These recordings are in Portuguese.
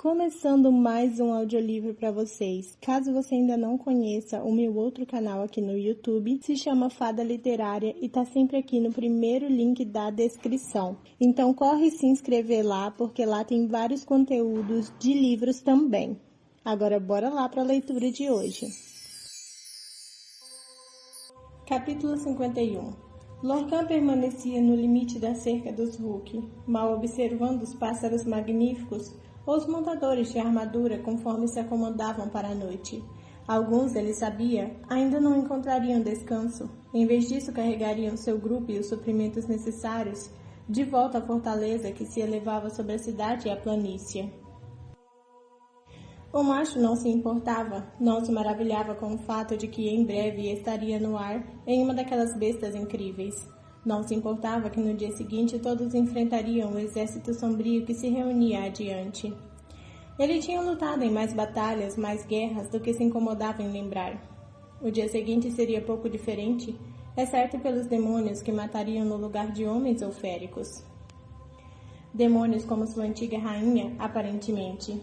Começando mais um audiolivro para vocês. Caso você ainda não conheça, o meu outro canal aqui no YouTube se chama Fada Literária e tá sempre aqui no primeiro link da descrição. Então corre se inscrever lá, porque lá tem vários conteúdos de livros também. Agora bora lá para a leitura de hoje. Capítulo 51. Lorcan permanecia no limite da cerca dos Hulk, mal observando os pássaros magníficos ou os montadores de armadura conforme se acomodavam para a noite. Alguns, ele sabia, ainda não encontrariam descanso. Em vez disso, carregariam seu grupo e os suprimentos necessários de volta à fortaleza que se elevava sobre a cidade e a planície. O macho não se importava, não se maravilhava com o fato de que em breve estaria no ar em uma daquelas bestas incríveis. Não se importava que no dia seguinte todos enfrentariam o exército sombrio que se reunia adiante. Ele tinha lutado em mais batalhas, mais guerras do que se incomodava em lembrar. O dia seguinte seria pouco diferente, exceto pelos demônios que matariam no lugar de homens ou féricos. Demônios como sua antiga rainha, aparentemente.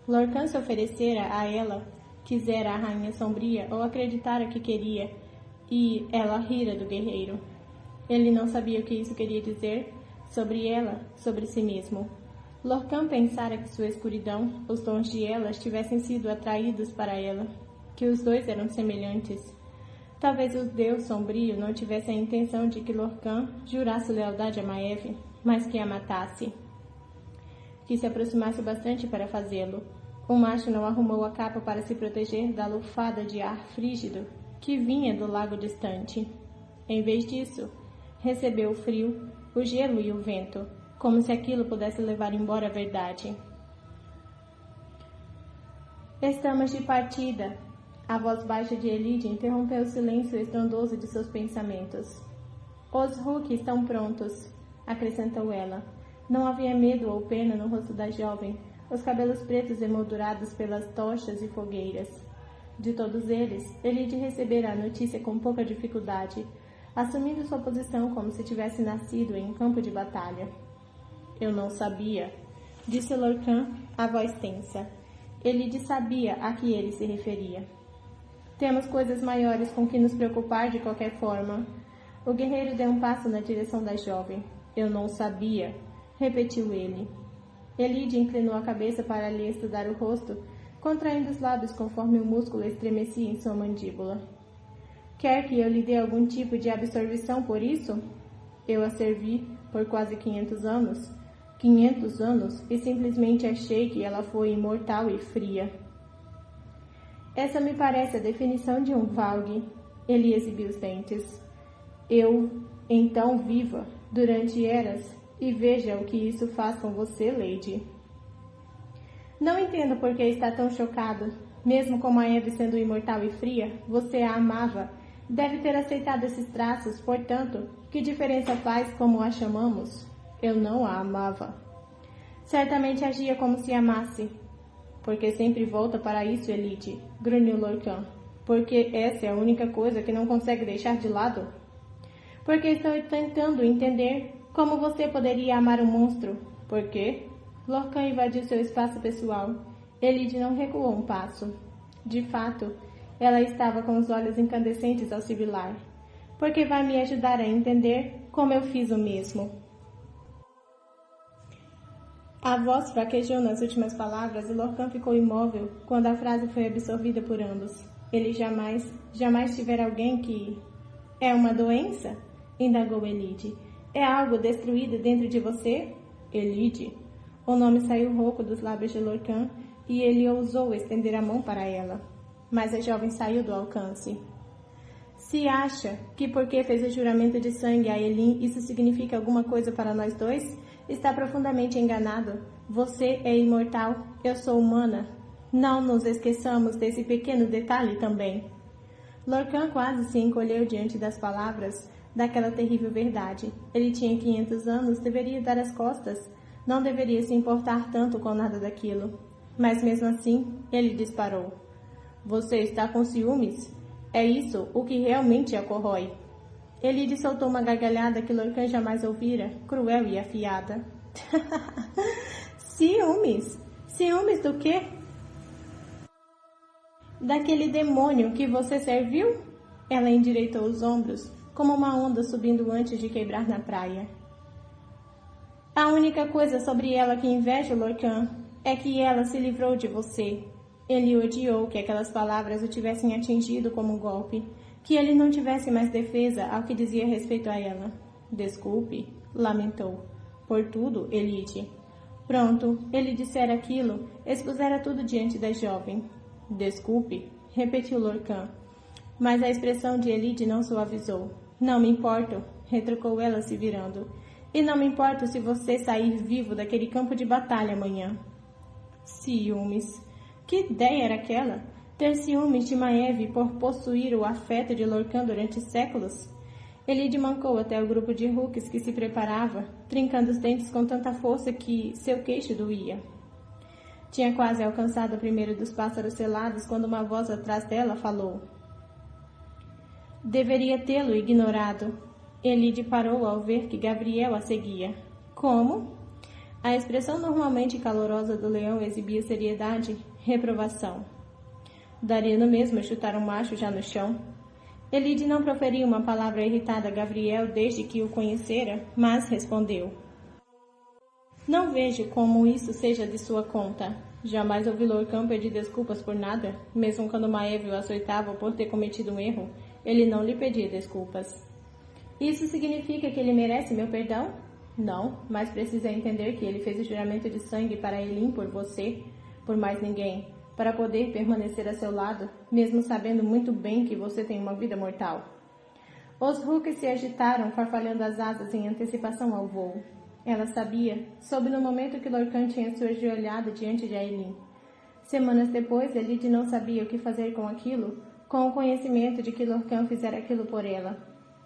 Lorcan se oferecera a ela, quisera a rainha sombria ou acreditara que queria, e ela rira do guerreiro. Ele não sabia o que isso queria dizer sobre ela, sobre si mesmo. Lorcan pensara que sua escuridão, os tons de elas tivessem sido atraídos para ela, que os dois eram semelhantes. Talvez o deus sombrio não tivesse a intenção de que Lorcan jurasse lealdade a Maeve, mas que a matasse. Que se aproximasse bastante para fazê-lo. O macho não arrumou a capa para se proteger da lufada de ar frígido que vinha do lago distante. Em vez disso, recebeu o frio, o gelo e o vento, como se aquilo pudesse levar embora a verdade. Estamos de partida. A voz baixa de Elide interrompeu o silêncio estrondoso de seus pensamentos. Os Hulk estão prontos, acrescentou ela. Não havia medo ou pena no rosto da jovem, os cabelos pretos emoldurados pelas tochas e fogueiras. De todos eles, Elide recebera a notícia com pouca dificuldade, assumindo sua posição como se tivesse nascido em um campo de batalha. Eu não sabia, disse Lorcan, a voz tensa. Elide sabia a que ele se referia. Temos coisas maiores com que nos preocupar de qualquer forma. O guerreiro deu um passo na direção da jovem. Eu não sabia, repetiu ele. Elide inclinou a cabeça para lhe estudar o rosto, contraindo os lábios conforme o músculo estremecia em sua mandíbula. Quer que eu lhe dê algum tipo de absolvição por isso? Eu a servi por quase 500 anos. 500 anos e simplesmente achei que ela foi imortal e fria. Essa me parece a definição de um Valg. Ele exibiu os dentes. Eu, então, viva, durante eras, e veja o que isso faz com você, Lady. Não entendo por que está tão chocado. Mesmo com Maeve sendo imortal e fria, você a amava. Deve ter aceitado esses traços, portanto, que diferença faz como a chamamos? Eu não a amava. Certamente agia como se amasse. Porque sempre volta para isso, Elide, grunhiu Lorcan. Porque essa é a única coisa que não consegue deixar de lado? Porque estou tentando entender como você poderia amar um monstro. Por quê? Lorcan invadiu seu espaço pessoal. Elide não recuou um passo. De fato, ela estava com os olhos incandescentes ao sibilar. Porque vai me ajudar a entender como eu fiz o mesmo. A voz fraquejou nas últimas palavras e Lorcan ficou imóvel quando a frase foi absorvida por ambos. Ele jamais tivera alguém que... É uma doença? Indagou Elide. É algo destruído dentro de você? Elide. O nome saiu rouco dos lábios de Lorcan e ele ousou estender a mão para ela. Mas a jovem saiu do alcance. Se acha que porque fez o juramento de sangue a Elin isso significa alguma coisa para nós dois, está profundamente enganado. Você é imortal, eu sou humana. Não nos esqueçamos desse pequeno detalhe também. Lorcan quase se encolheu diante das palavras daquela terrível verdade. Ele tinha 500 anos, deveria dar as costas, não deveria se importar tanto com nada daquilo. Mas mesmo assim, ele disparou. Você está com ciúmes? É isso o que realmente a corrói. Elide soltou uma gargalhada que Lorcan jamais ouvira, cruel e afiada. Ciúmes? Ciúmes do quê? Daquele demônio que você serviu? Ela endireitou os ombros, como uma onda subindo antes de quebrar na praia. A única coisa sobre ela que invejo, Lorcan, é que ela se livrou de você. Ele odiou que aquelas palavras o tivessem atingido como um golpe, que ele não tivesse mais defesa ao que dizia respeito a ela. Desculpe, lamentou. Por tudo, Elide. Pronto, ele dissera aquilo, expusera tudo diante da jovem. Desculpe, repetiu Lorcan. Mas a expressão de Elide não suavizou. Não me importo, retrucou ela se virando. E não me importo se você sair vivo daquele campo de batalha amanhã. Ciúmes. Que ideia era aquela? Ter ciúmes de Maeve por possuir o afeto de Lorcan durante séculos? Elide mancou até o grupo de Rooks que se preparava, trincando os dentes com tanta força que seu queixo doía. Tinha quase alcançado o primeiro dos pássaros selados quando uma voz atrás dela falou. Deveria tê-lo ignorado. Elide parou ao ver que Gabriel a seguia. Como? A expressão normalmente calorosa do leão exibia seriedade, reprovação. Daria no mesmo chutar um macho já no chão? Elide não proferiu uma palavra irritada a Gabriel desde que o conhecera, mas respondeu. Não vejo como isso seja de sua conta. Jamais ouvi Lorcan pedir desculpas por nada, mesmo quando Maeve o açoitava por ter cometido um erro, ele não lhe pedia desculpas. Isso significa que ele merece meu perdão? Não, mas precisa entender que ele fez o juramento de sangue para Elin por você, por mais ninguém, para poder permanecer a seu lado, mesmo sabendo muito bem que você tem uma vida mortal. Os Rooks se agitaram, farfalhando as asas em antecipação ao voo. Ela sabia, soube no momento que Lorcan tinha se ajoelhado diante de Ailin. Semanas depois, Elide não sabia o que fazer com aquilo, com o conhecimento de que Lorcan fizera aquilo por ela.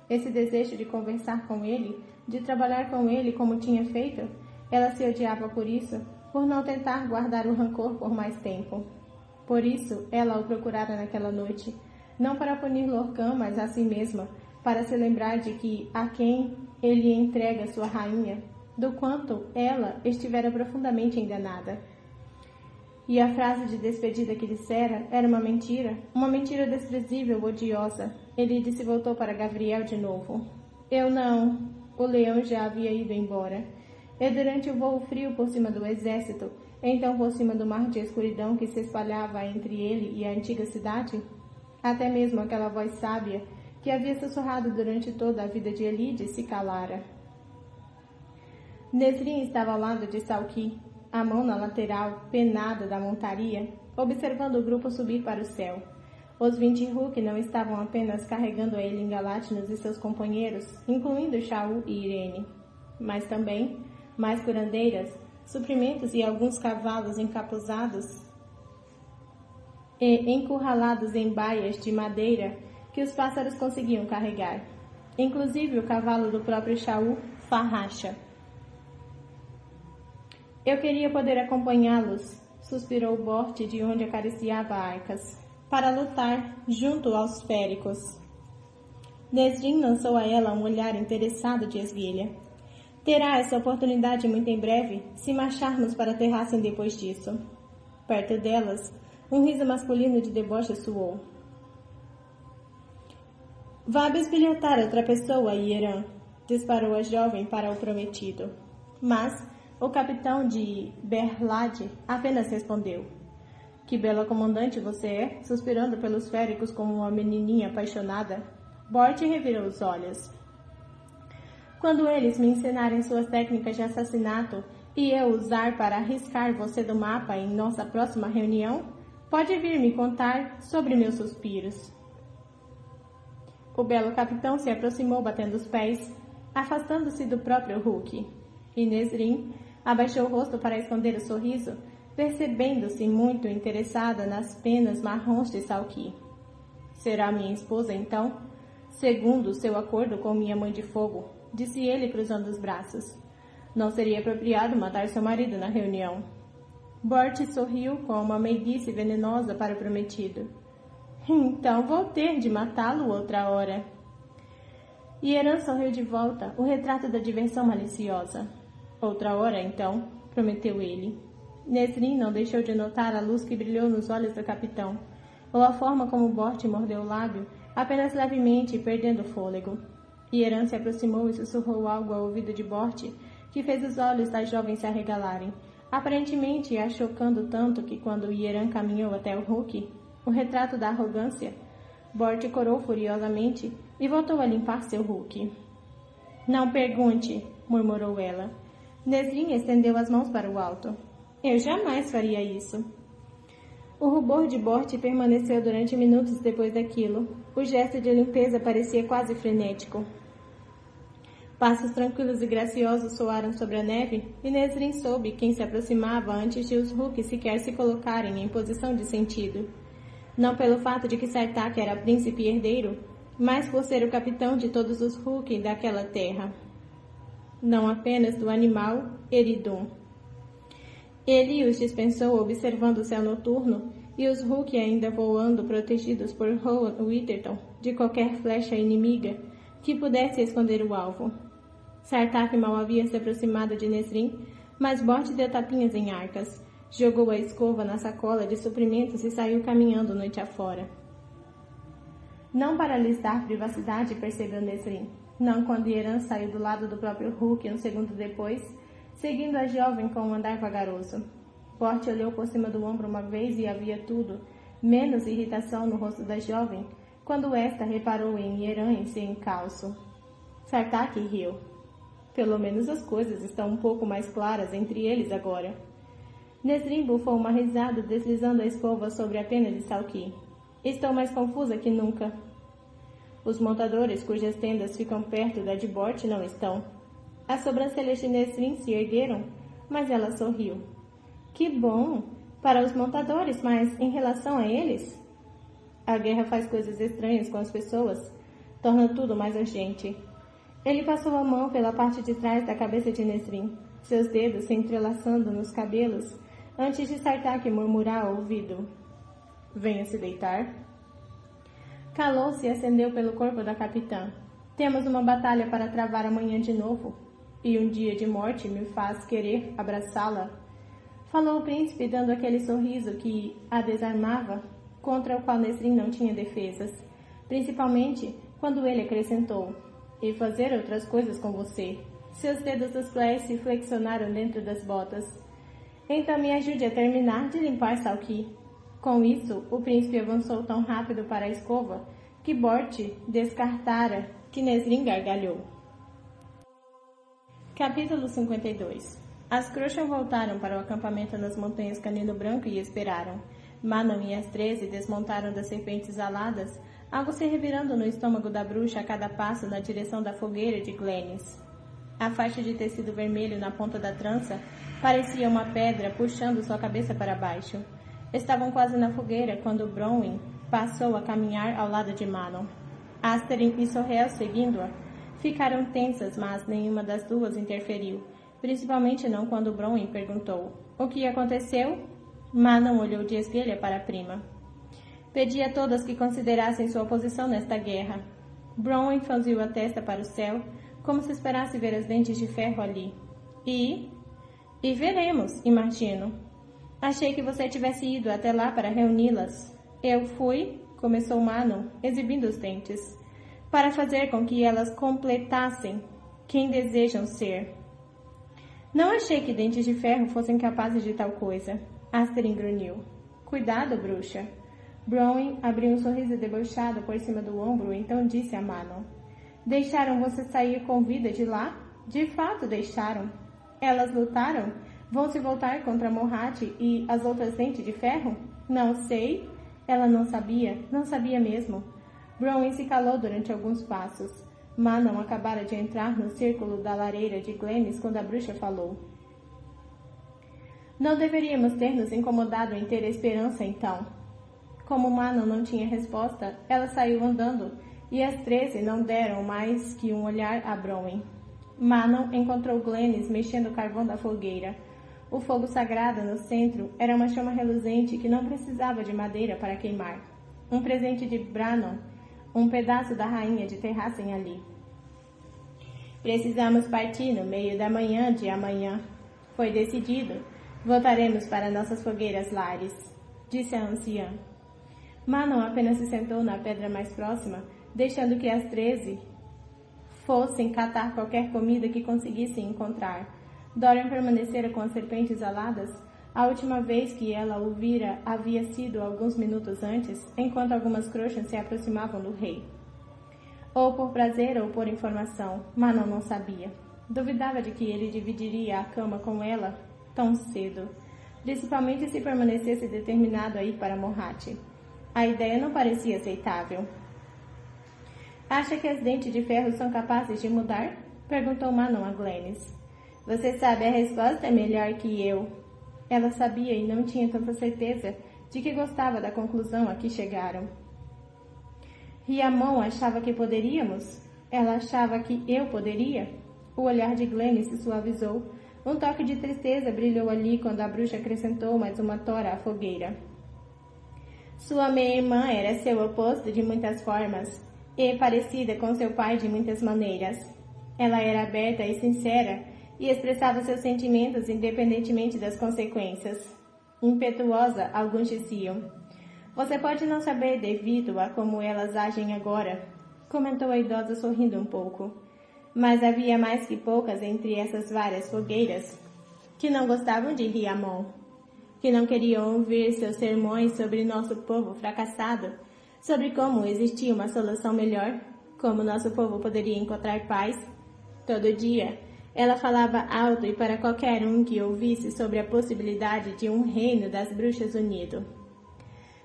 Esse desejo de conversar com ele, de trabalhar com ele como tinha feito, ela se odiava por isso, por não tentar guardar o rancor por mais tempo. Por isso, ela o procurara naquela noite, não para punir Lorcan, mas a si mesma, para se lembrar de que a quem ele entrega sua rainha, do quanto ela estivera profundamente enganada. E a frase de despedida que dissera era uma mentira desprezível, odiosa. Elide se voltou para Gabriel de novo. Eu não. O leão já havia ido embora. E durante o voo frio por cima do exército, então por cima do mar de escuridão que se espalhava entre ele e a antiga cidade, até mesmo aquela voz sábia que havia sussurrado durante toda a vida de Elide se calara. Nesrin estava ao lado de Salki, a mão na lateral, penada da montaria, observando o grupo subir para o céu. Os 20 Rook não estavam apenas carregando a Elin Galatnos e seus companheiros, incluindo Shaul e Irene, mas também, mais curandeiras, suprimentos e alguns cavalos encapuzados e encurralados em baias de madeira que os pássaros conseguiam carregar, inclusive o cavalo do próprio Shaul, Farracha. Eu queria poder acompanhá-los, suspirou Bort de onde acariciava Arcas, para lutar junto aos féricos. Nesrin lançou a ela um olhar interessado de esguelha. Terá essa oportunidade muito em breve, se marcharmos para Terrassen depois disso. Perto delas, um riso masculino de deboche soou. Vá bisbilhotar outra pessoa, Hieran, disparou a jovem para o prometido. Mas o capitão de Berlade apenas respondeu. Que bela comandante você é, suspirando pelos féricos como uma menininha apaixonada. Bort revirou os olhos. Quando eles me ensinarem suas técnicas de assassinato e eu usar para arriscar você do mapa em nossa próxima reunião, pode vir me contar sobre meus suspiros. O belo capitão se aproximou batendo os pés, afastando-se do próprio Hulk. E Nesrin abaixou o rosto para esconder o sorriso, percebendo-se muito interessada nas penas marrons de Salki. Será minha esposa, então? Segundo seu acordo com minha mãe de fogo, disse ele cruzando os braços. Não seria apropriado matar seu marido na reunião. Bort sorriu com uma meiguice venenosa para o prometido. Então vou ter de matá-lo outra hora. Hieran sorriu de volta, o retrato da diversão maliciosa. Outra hora, então, prometeu ele. Nesrin não deixou de notar a luz que brilhou nos olhos do capitão, ou a forma como Bort mordeu o lábio, apenas levemente, perdendo o fôlego. Hieran se aproximou e sussurrou algo ao ouvido de Bort, que fez os olhos da jovem se arregalarem, aparentemente a chocando tanto que quando Hieran caminhou até o Hulk, o retrato da arrogância, Bort corou furiosamente e voltou a limpar seu Hulk. Não pergunte, murmurou ela. Nesrin estendeu as mãos para o alto. Eu jamais faria isso. O rubor de Bort permaneceu durante minutos depois daquilo. O gesto de limpeza parecia quase frenético. Passos tranquilos e graciosos soaram sobre a neve, e Nesrin soube quem se aproximava antes de os Hulks sequer se colocarem em posição de sentido. Não pelo fato de que Sartaq era príncipe herdeiro, mas por ser o capitão de todos os Hulks daquela terra. Não apenas do animal Eridum. Ele os dispensou observando o céu noturno e os Hulk ainda voando protegidos por Rowan Witherton de qualquer flecha inimiga que pudesse esconder o alvo. Sartaq mal havia se aproximado de Nesrin, mas Bort deu tapinhas em Arcas, jogou a escova na sacola de suprimentos e saiu caminhando noite afora. Não para lhes dar privacidade, percebeu Nesrin. Não quando Hieran saiu do lado do próprio Hulk um segundo depois, seguindo a jovem com um andar vagaroso. Bort olhou por cima do ombro uma vez e havia tudo, menos irritação no rosto da jovem, quando esta reparou em Hieran em seu encalço. Sartaq riu. Pelo menos as coisas estão um pouco mais claras entre eles agora. Nesrin bufou uma risada, deslizando a escova sobre a pena de Salki. Estou mais confusa que nunca. Os montadores cujas tendas ficam perto da de Bort não estão. As sobrancelhas de Nesrin se ergueram, mas ela sorriu. Que bom! Para os montadores, mas em relação a eles? A guerra faz coisas estranhas com as pessoas, torna tudo mais urgente. Ele passou a mão pela parte de trás da cabeça de Nesrin, seus dedos se entrelaçando nos cabelos, antes de Sartaq murmurar ao ouvido. Venha se deitar. Calou-se e ascendeu pelo corpo da capitã. Temos uma batalha para travar amanhã de novo, e um dia de morte me faz querer abraçá-la. Falou o príncipe, dando aquele sorriso que a desarmava, contra o qual Nesrin não tinha defesas, principalmente quando ele acrescentou, e fazer outras coisas com você. Seus dedos dos pés se flexionaram dentro das botas. Então me ajude a terminar de limpar Salki. Com isso, o príncipe avançou tão rápido para a escova que Bort descartara que Nesrin gargalhou. Capítulo 52. As Crochan voltaram para o acampamento nas montanhas Canino Branco e esperaram. Manon e as 13 desmontaram das serpentes aladas, algo se revirando no estômago da bruxa a cada passo na direção da fogueira de Glennis. A faixa de tecido vermelho na ponta da trança parecia uma pedra puxando sua cabeça para baixo. Estavam quase na fogueira quando Bronwyn passou a caminhar ao lado de Manon. Asterin e Sorrel, seguindo-a, ficaram tensas, mas nenhuma das duas interferiu, principalmente não quando Bronwyn perguntou: o que aconteceu? Manon olhou de esguelha para a prima. Pedi a todas que considerassem sua posição nesta guerra. Bronwyn franziu a testa para o céu, como se esperasse ver as dentes de ferro ali. E veremos, imagino. Achei que você tivesse ido até lá para reuni-las. Eu fui, começou Manon, exibindo os dentes, para fazer com que elas completassem quem desejam ser. Não achei que dentes de ferro fossem capazes de tal coisa. Asterin grunhiu. Cuidado, bruxa. Bronwyn abriu um sorriso debochado por cima do ombro, então disse a Manon: Deixaram você sair com vida de lá? De fato deixaram. Elas lutaram? Vão se voltar contra Morhat e as outras dentes de ferro? Não sei. Ela não sabia mesmo. Bronwyn se calou durante alguns passos. Manon acabara de entrar no círculo da lareira de Glennis quando a bruxa falou. Não deveríamos ter nos incomodado em ter esperança, então. Como Manon não tinha resposta, ela saiu andando, e as 13 não deram mais que um olhar a Bronwyn. Manon encontrou Glennis mexendo o carvão da fogueira. O fogo sagrado no centro era uma chama reluzente que não precisava de madeira para queimar. Um presente de Brannon, um pedaço da rainha de Terrassen ali. Precisamos partir no meio da manhã de amanhã. Foi decidido. Voltaremos para nossas fogueiras lares, disse a anciã. Manon apenas se sentou na pedra mais próxima, deixando que as 13 fossem catar qualquer comida que conseguissem encontrar. Dorian permanecera com as serpentes aladas. A última vez que ela o vira havia sido alguns minutos antes, enquanto algumas crochas se aproximavam do rei. Ou por prazer ou por informação, Manon não sabia. Duvidava de que ele dividiria a cama com ela tão cedo, principalmente se permanecesse determinado a ir para Morhat. A ideia não parecia aceitável. Acha que as dentes de ferro são capazes de mudar? Perguntou Manon a Glennis. Você sabe a resposta melhor que eu. Ela sabia e não tinha tanta certeza de que gostava da conclusão a que chegaram. Riamon achava que poderíamos? Ela achava que eu poderia? O olhar de Glennis se suavizou. Um toque de tristeza brilhou ali quando a bruxa acrescentou mais uma tora à fogueira. Sua meia-irmã era seu oposto de muitas formas e parecida com seu pai de muitas maneiras. Ela era aberta e sincera e expressava seus sentimentos independentemente das consequências. Impetuosa, alguns diziam. Você pode não saber devido a como elas agem agora, comentou a idosa sorrindo um pouco. Mas havia mais que poucas entre essas várias fogueiras que não gostavam de Riamon, que não queriam ouvir seus sermões sobre nosso povo fracassado, sobre como existia uma solução melhor, como nosso povo poderia encontrar paz. Todo dia, ela falava alto e para qualquer um que ouvisse sobre a possibilidade de um reino das bruxas unido.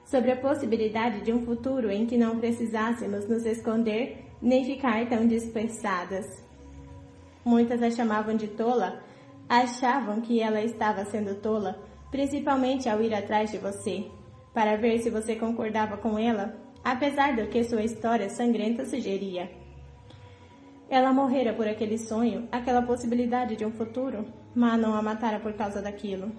Sobre a possibilidade de um futuro em que não precisássemos nos esconder nem ficar tão dispersadas. Muitas a chamavam de tola, achavam que ela estava sendo tola, principalmente ao ir atrás de você, para ver se você concordava com ela, apesar do que sua história sangrenta sugeria. Ela morrera por aquele sonho, aquela possibilidade de um futuro, mas não a matara por causa daquilo.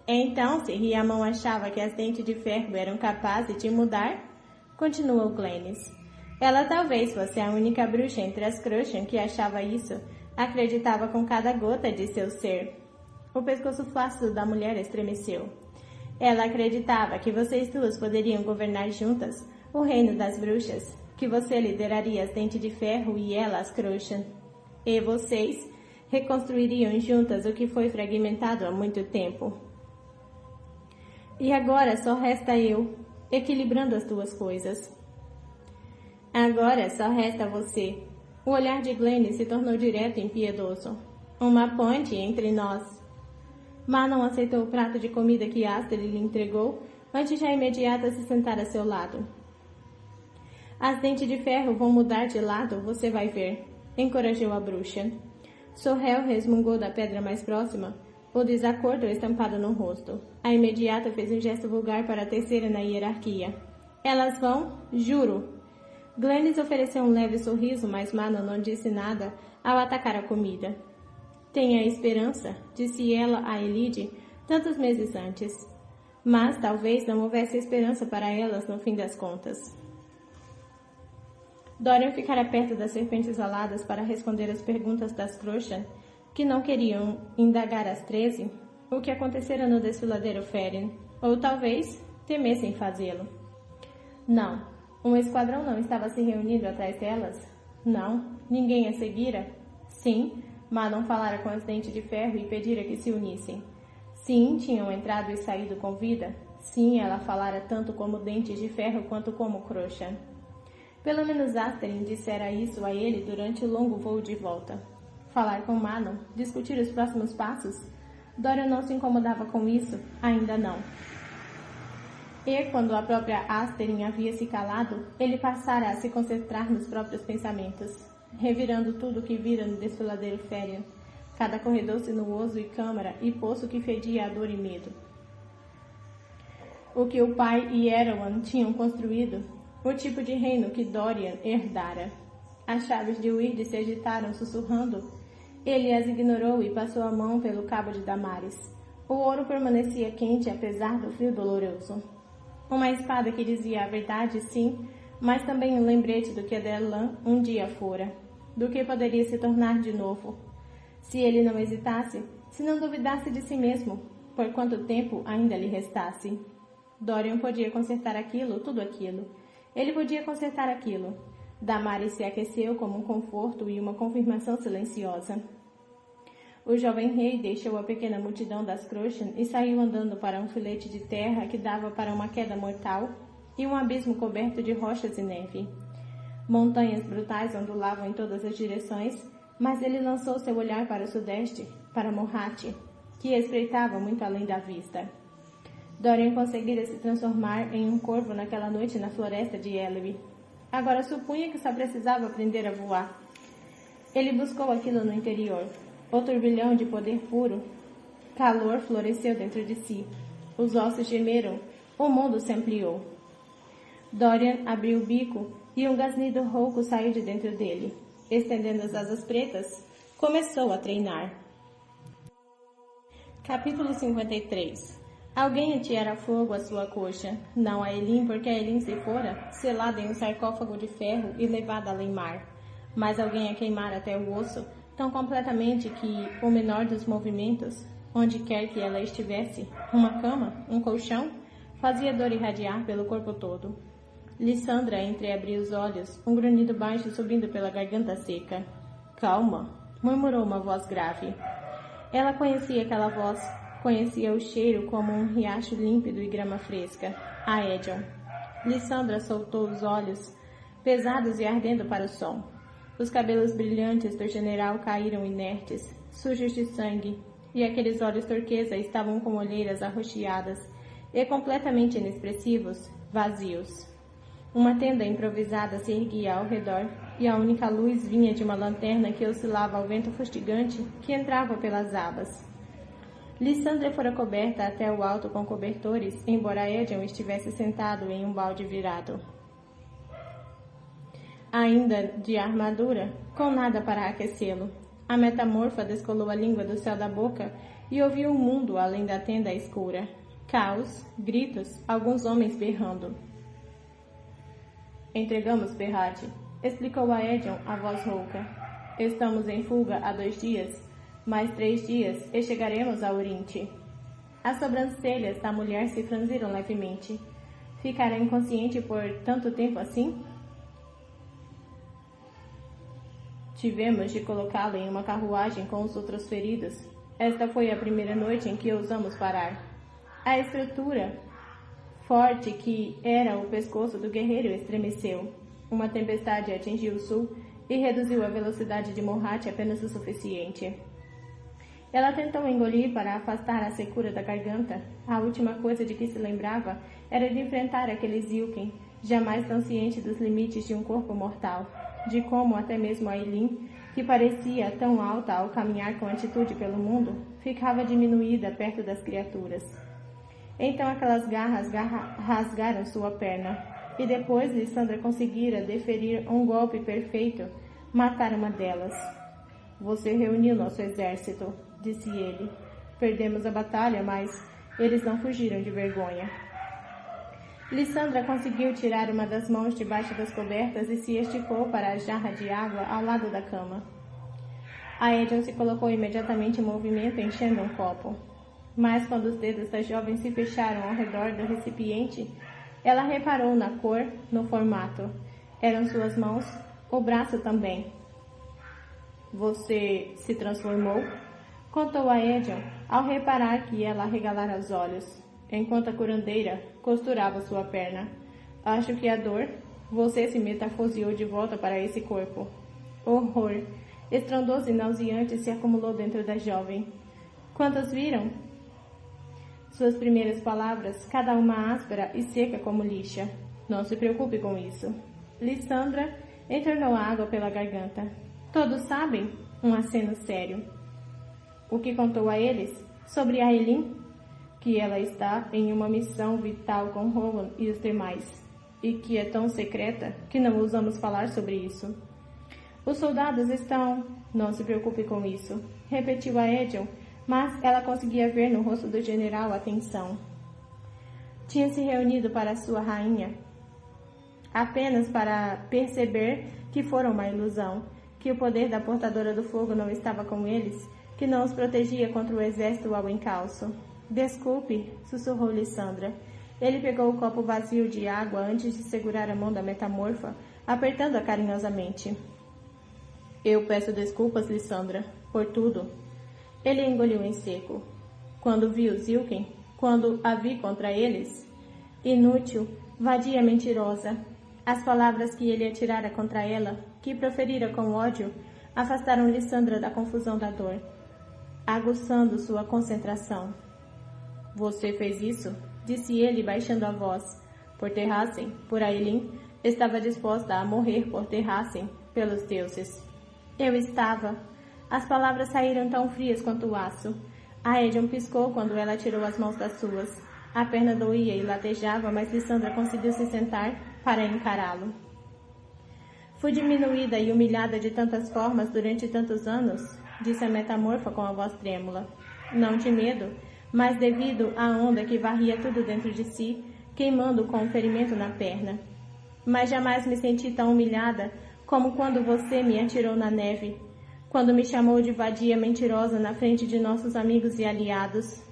Então, se Riamon achava que as dentes de ferro eram capazes de mudar, continuou Glennis. Ela talvez fosse a única bruxa entre as Crochan que achava isso, acreditava com cada gota de seu ser. O pescoço flácido da mulher estremeceu. Ela acreditava que vocês duas poderiam governar juntas o reino das bruxas, que você lideraria as dentes de ferro e ela as Crochan. E vocês reconstruiriam juntas o que foi fragmentado há muito tempo. E agora só resta eu, equilibrando as duas coisas. Agora só resta você. O olhar de Glennis se tornou direto e impiedoso. Uma ponte entre nós. Manon aceitou o prato de comida que Aster lhe entregou, antes de a imediata se sentar a seu lado. As dentes de ferro vão mudar de lado, você vai ver, encorajou a bruxa. Sorrel resmungou da pedra mais próxima, o desacordo estampado no rosto. A imediata fez um gesto vulgar para a terceira na hierarquia. Elas vão, juro. Glennis ofereceu um leve sorriso, mas Manon não disse nada ao atacar a comida. Tenha esperança, disse ela a Elide tantos meses antes. Mas talvez não houvesse esperança para elas no fim das contas. Dorian ficara perto das serpentes aladas para responder às perguntas das Crochan, que não queriam indagar às 13 o que acontecera no desfiladeiro Férien, ou talvez temessem fazê-lo. Não, um esquadrão não estava se reunindo atrás delas? Não, ninguém a seguira? Sim, Manon falara com as dentes de ferro e pedira que se unissem. Sim, tinham entrado e saído com vida. Sim, ela falara tanto como dentes de ferro quanto como Crochan. Pelo menos Asterin dissera isso a ele durante o longo voo de volta. Falar com Manon, discutir os próximos passos? Dorian não se incomodava com isso, ainda não. E quando a própria Asterin havia se calado, ele passara a se concentrar nos próprios pensamentos, revirando tudo o que vira no desfiladeiro Férien, cada corredor sinuoso e câmara e poço que fedia a dor e medo. O que o pai e Erawan tinham construído, o tipo de reino que Dorian herdara. As chaves de Wyrd se agitaram sussurrando. Ele as ignorou e passou a mão pelo cabo de Damaris. O ouro permanecia quente apesar do frio doloroso. Uma espada que dizia a verdade, sim, mas também um lembrete do que Adelan um dia fora, do que poderia se tornar de novo. Se ele não hesitasse, se não duvidasse de si mesmo, por quanto tempo ainda lhe restasse. Dorian podia consertar aquilo, tudo aquilo. Ele podia consertar aquilo. Damaris se aqueceu como um conforto e uma confirmação silenciosa. O jovem rei deixou a pequena multidão das Crochan e saiu andando para um filete de terra que dava para uma queda mortal e um abismo coberto de rochas e neve. Montanhas brutais ondulavam em todas as direções, mas ele lançou seu olhar para o sudeste, para Morhat, que espreitava muito além da vista. Dorian conseguira se transformar em um corvo naquela noite na floresta de Ellery. Agora supunha que só precisava aprender a voar. Ele buscou aquilo no interior. O turbilhão de poder puro. Calor floresceu dentro de si. Os ossos gemeram. O mundo se ampliou. Dorian abriu o bico e um gasnido rouco saiu de dentro dele. Estendendo as asas pretas, começou a treinar. Capítulo 53. Alguém ateara fogo à sua coxa. Não a Elin, porque a Elin se fora, selada em um sarcófago de ferro e levada além mar. Mas alguém a queimara até o osso, tão completamente que o menor dos movimentos, onde quer que ela estivesse, uma cama, um colchão, fazia dor irradiar pelo corpo todo. Lissandra entreabriu os olhos, um grunhido baixo subindo pela garganta seca. Calma, murmurou uma voz grave. Ela conhecia aquela voz, conhecia o cheiro como um riacho límpido e grama fresca. A Edion. Lissandra soltou os olhos, pesados e ardendo para o som. Os cabelos brilhantes do general caíram inertes, sujos de sangue, e aqueles olhos turquesa estavam com olheiras arroxeadas e completamente inexpressivos, vazios. Uma tenda improvisada se erguia ao redor, e a única luz vinha de uma lanterna que oscilava ao vento fustigante que entrava pelas abas. Lissandra fora coberta até o alto com cobertores, embora Edion estivesse sentado em um balde virado. Ainda de armadura, com nada para aquecê-lo. A metamorfa descolou a língua do céu da boca e ouviu o mundo além da tenda escura. Caos, gritos, alguns homens berrando. Entregamos Perrate, explicou a Edion a voz rouca. Estamos em fuga há 2 dias, mais 3 dias e chegaremos a Orinte. As sobrancelhas da mulher se franziram levemente. Ficará inconsciente por tanto tempo assim? Tivemos de colocá-la em uma carruagem com os outros feridos. Esta foi a primeira noite em que ousamos parar. A estrutura forte que era o pescoço do guerreiro estremeceu. Uma tempestade atingiu o sul e reduziu a velocidade de Morhat apenas o suficiente. Ela tentou engolir para afastar a secura da garganta. A última coisa de que se lembrava era de enfrentar aquele Zilken, jamais tão ciente dos limites de um corpo mortal, de como até mesmo a Elin, que parecia tão alta ao caminhar com atitude pelo mundo, ficava diminuída perto das criaturas. Então aquelas garras rasgaram sua perna, e depois Lissandra conseguira deferir um golpe perfeito, matar uma delas. Você reuniu nosso exército, disse ele. Perdemos a batalha, mas eles não fugiram de vergonha. Lissandra conseguiu tirar uma das mãos debaixo das cobertas e se esticou para a jarra de água ao lado da cama. A Edion se colocou imediatamente em movimento, enchendo um copo. Mas quando os dedos da jovem se fecharam ao redor do recipiente, ela reparou na cor, no formato. Eram suas mãos, o braço também. Você se transformou? Contou a Edion, ao reparar que ela arregalara os olhos, enquanto a curandeira costurava sua perna. Acho que a dor, você se metamorfoseou de volta para esse corpo. Horror, estrondoso e nauseante se acumulou dentro da jovem. Quantos viram? Suas primeiras palavras, cada uma áspera e seca como lixa. Não se preocupe com isso. Lissandra entornou a água pela garganta. Todos sabem? Um aceno sério. O que contou a eles? Sobre a Elin? Que ela está em uma missão vital com Rowan e os demais, e que é tão secreta que não ousamos falar sobre isso. Os soldados estão... Não se preocupe com isso, repetiu a Edion, mas ela conseguia ver no rosto do general a tensão. Tinha se reunido para sua rainha, apenas para perceber que fora uma ilusão, que o poder da portadora do fogo não estava com eles, que não os protegia contra o exército ao encalço. Desculpe, sussurrou Lissandra. Ele pegou o copo vazio de água antes de segurar a mão da metamorfa, apertando-a carinhosamente. Eu peço desculpas, Lissandra, por tudo. Ele engoliu em seco. Quando vi os Zilken, quando a vi contra eles. Inútil, vadia mentirosa. As palavras que ele atirara contra ela, que proferira com ódio, afastaram Lissandra da confusão da dor, aguçando sua concentração. Você fez isso? Disse ele, baixando a voz. Por Terrassen, por Aelin, estava disposta a morrer por Terrassen, pelos deuses. Eu estava. As palavras saíram tão frias quanto o aço. A Edion piscou quando ela tirou as mãos das suas. A perna doía e latejava, mas Lissandra conseguiu se sentar para encará-lo. Fui diminuída e humilhada de tantas formas durante tantos anos, disse a metamorfa com a voz trêmula. Não de medo, mas devido à onda que varria tudo dentro de si, queimando com o ferimento na perna. Mas jamais me senti tão humilhada como quando você me atirou na neve, quando me chamou de vadia mentirosa na frente de nossos amigos e aliados.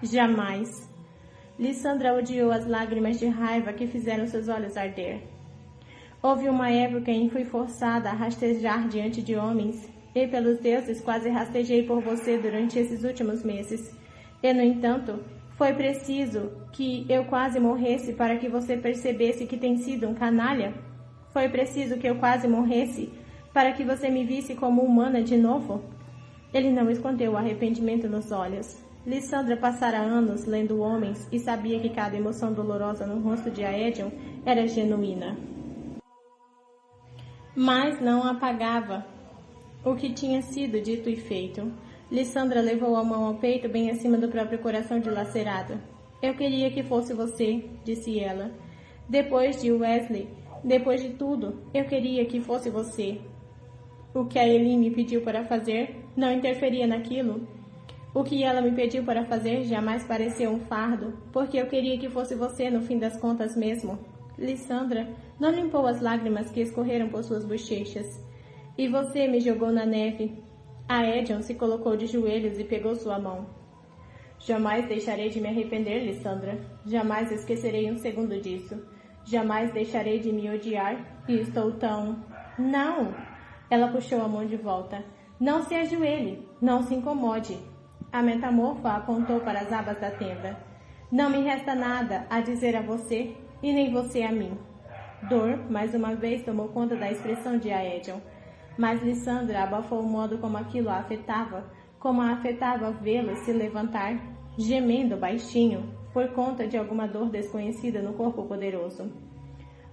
Jamais. Lissandra odiou as lágrimas de raiva que fizeram seus olhos arder. Houve uma época em que fui forçada a rastejar diante de homens, e pelos deuses quase rastejei por você durante esses últimos meses. E, no entanto, foi preciso que eu quase morresse para que você percebesse que tem sido um canalha? Foi preciso que eu quase morresse para que você me visse como humana de novo? Ele não escondeu o arrependimento nos olhos. Lissandra passara anos lendo homens e sabia que cada emoção dolorosa no rosto de Aedion era genuína. Mas não apagava o que tinha sido dito e feito. Lissandra levou a mão ao peito bem acima do próprio coração dilacerado. Eu queria que fosse você, disse ela. Depois de Wesley, depois de tudo, eu queria que fosse você. O que a Aelin me pediu para fazer não interferia naquilo. O que ela me pediu para fazer jamais pareceu um fardo, porque eu queria que fosse você no fim das contas mesmo. Lissandra não limpou as lágrimas que escorreram por suas bochechas. E você me jogou na neve. A Edion se colocou de joelhos e pegou sua mão. Jamais deixarei de me arrepender, Lissandra. Jamais esquecerei um segundo disso. Jamais deixarei de me odiar. E estou tão... Não! Ela puxou a mão de volta. Não se ajoelhe. Não se incomode. A metamorfa apontou para as abas da tenda. Não me resta nada a dizer a você, e nem você a mim. Dor, mais uma vez, tomou conta da expressão de Aedion. Mas Lissandra abafou o modo como aquilo a afetava, como a afetava vê-lo se levantar, gemendo baixinho, por conta de alguma dor desconhecida no corpo poderoso.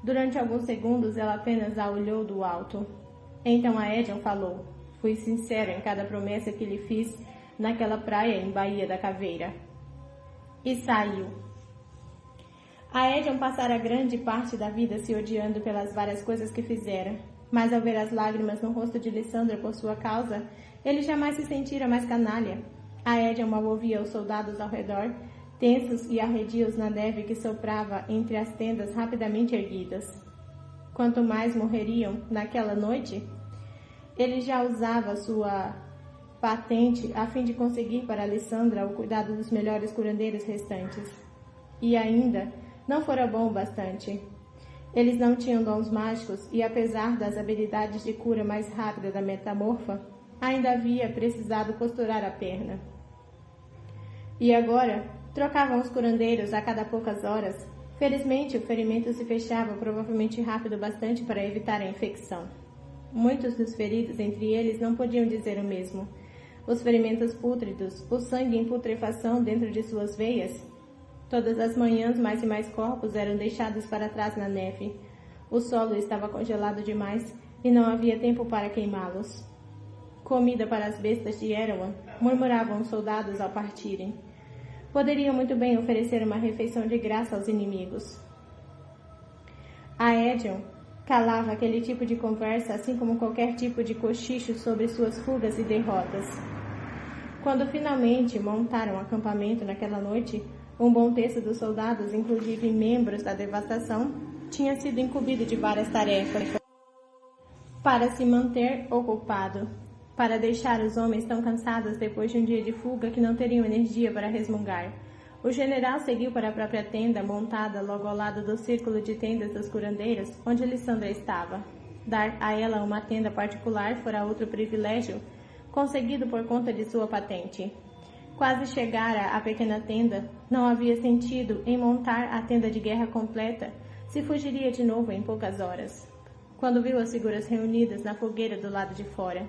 Durante alguns segundos ela apenas a olhou do alto. Então Aedion falou. Fui sincero em cada promessa que lhe fiz naquela praia em Baía da Caveira. E saiu. Aedion passara grande parte da vida se odiando pelas várias coisas que fizera, mas ao ver as lágrimas no rosto de Lissandra por sua causa, ele jamais se sentira mais canalha. Aedion mal ouvia os soldados ao redor, tensos e arredios na neve que soprava entre as tendas rapidamente erguidas. Quanto mais morreriam naquela noite, ele já usava sua patente a fim de conseguir para Lissandra o cuidado dos melhores curandeiros restantes. E ainda não fora bom o bastante. Eles não tinham dons mágicos e, apesar das habilidades de cura mais rápida da metamorfa, ainda havia precisado costurar a perna. E agora, trocavam os curandeiros a cada poucas horas. Felizmente, o ferimento se fechava provavelmente rápido bastante para evitar a infecção. Muitos dos feridos entre eles não podiam dizer o mesmo. Os ferimentos pútridos, o sangue em putrefação dentro de suas veias. Todas as manhãs, mais e mais corpos eram deixados para trás na neve. O solo estava congelado demais e não havia tempo para queimá-los. Comida para as bestas de Erewhon, murmuravam os soldados ao partirem. Poderiam muito bem oferecer uma refeição de graça aos inimigos. Aedion calava aquele tipo de conversa, assim como qualquer tipo de cochicho sobre suas fugas e derrotas. Quando finalmente montaram o acampamento naquela noite, um bom terço dos soldados, inclusive membros da devastação, tinha sido incumbido de várias tarefas para se manter ocupado. para deixar os homens tão cansados depois de um dia de fuga que não teriam energia para resmungar. O general seguiu para a própria tenda, montada logo ao lado do círculo de tendas dos curandeiros, onde Lissandra estava. Dar a ela uma tenda particular fora outro privilégio, conseguido por conta de sua patente. Quase chegara à pequena tenda, não havia sentido em montar a tenda de guerra completa, se fugiria de novo em poucas horas. Quando viu as figuras reunidas na fogueira do lado de fora.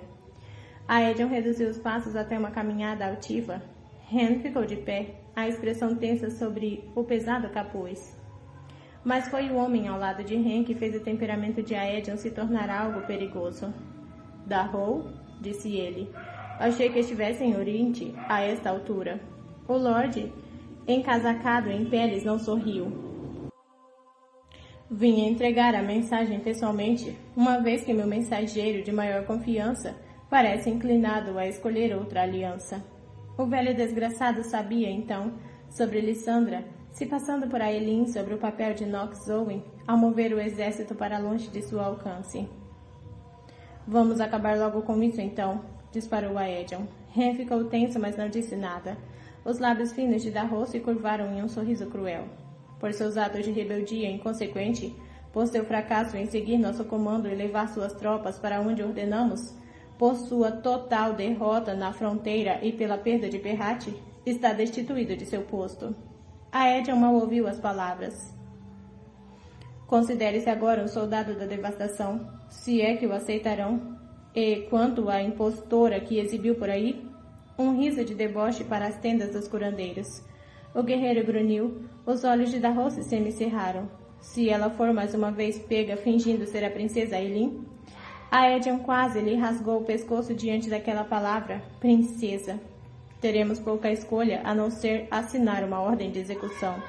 Aedion reduziu os passos até uma caminhada altiva. Hen ficou de pé, a expressão tensa sobre o pesado capuz. Mas foi o homem ao lado de Hen que fez o temperamento de Aedion se tornar algo perigoso. Darrow, disse ele. Achei que estivesse em Oriente a esta altura. O Lorde, encasacado em peles, não sorriu. Vim entregar a mensagem pessoalmente, uma vez que meu mensageiro de maior confiança parece inclinado a escolher outra aliança. O velho desgraçado sabia, então, sobre Lissandra, se passando por Aelin sobre o papel de Nox Owen, ao mover o exército para longe de seu alcance. Vamos acabar logo com isso, então, disparou Aedion. Hen ficou tenso, mas não disse nada. Os lábios finos de Darrow se curvaram em um sorriso cruel. Por seus atos de rebeldia inconsequente, por seu fracasso em seguir nosso comando e levar suas tropas para onde ordenamos, por sua total derrota na fronteira e pela perda de Perrate, está destituído de seu posto. Aedion mal ouviu as palavras. Considere-se agora um soldado da devastação, se é que o aceitarão. E quanto à impostora que exibiu por aí, um riso de deboche para as tendas dos curandeiros. O guerreiro grunhiu, os olhos de Darrow se semicerraram. Se ela for mais uma vez pega fingindo ser a princesa Aelin? Aedion quase lhe rasgou o pescoço diante daquela palavra, princesa. Teremos pouca escolha a não ser assinar uma ordem de execução.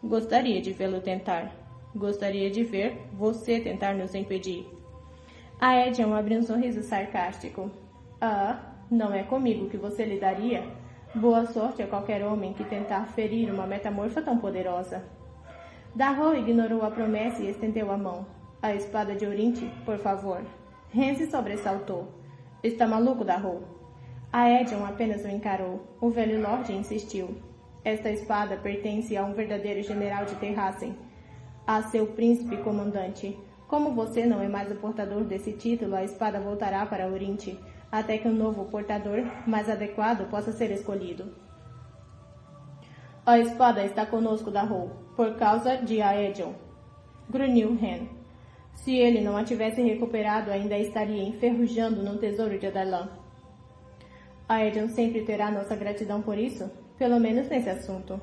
Gostaria de vê-lo tentar. Gostaria de ver você tentar nos impedir. Aedion abriu um sorriso sarcástico. Ah, não é comigo que você lidaria? Boa sorte a qualquer homem que tentar ferir uma metamorfa tão poderosa. Darrow ignorou a promessa e estendeu a mão. A espada de Orinte, por favor. Hen se sobressaltou. Está maluco, Darrow? Aedion apenas o encarou. O velho Lorde insistiu. Esta espada pertence a um verdadeiro general de Terrassen, a seu príncipe comandante. Como você não é mais o portador desse título, a espada voltará para Orinte, até que um novo portador, mais adequado, possa ser escolhido. A espada está conosco, Darrow, por causa de Aedion, grunhiu Hen. Se ele não a tivesse recuperado, ainda estaria enferrujando no tesouro de Adarlan. Aedion sempre terá nossa gratidão por isso, pelo menos nesse assunto.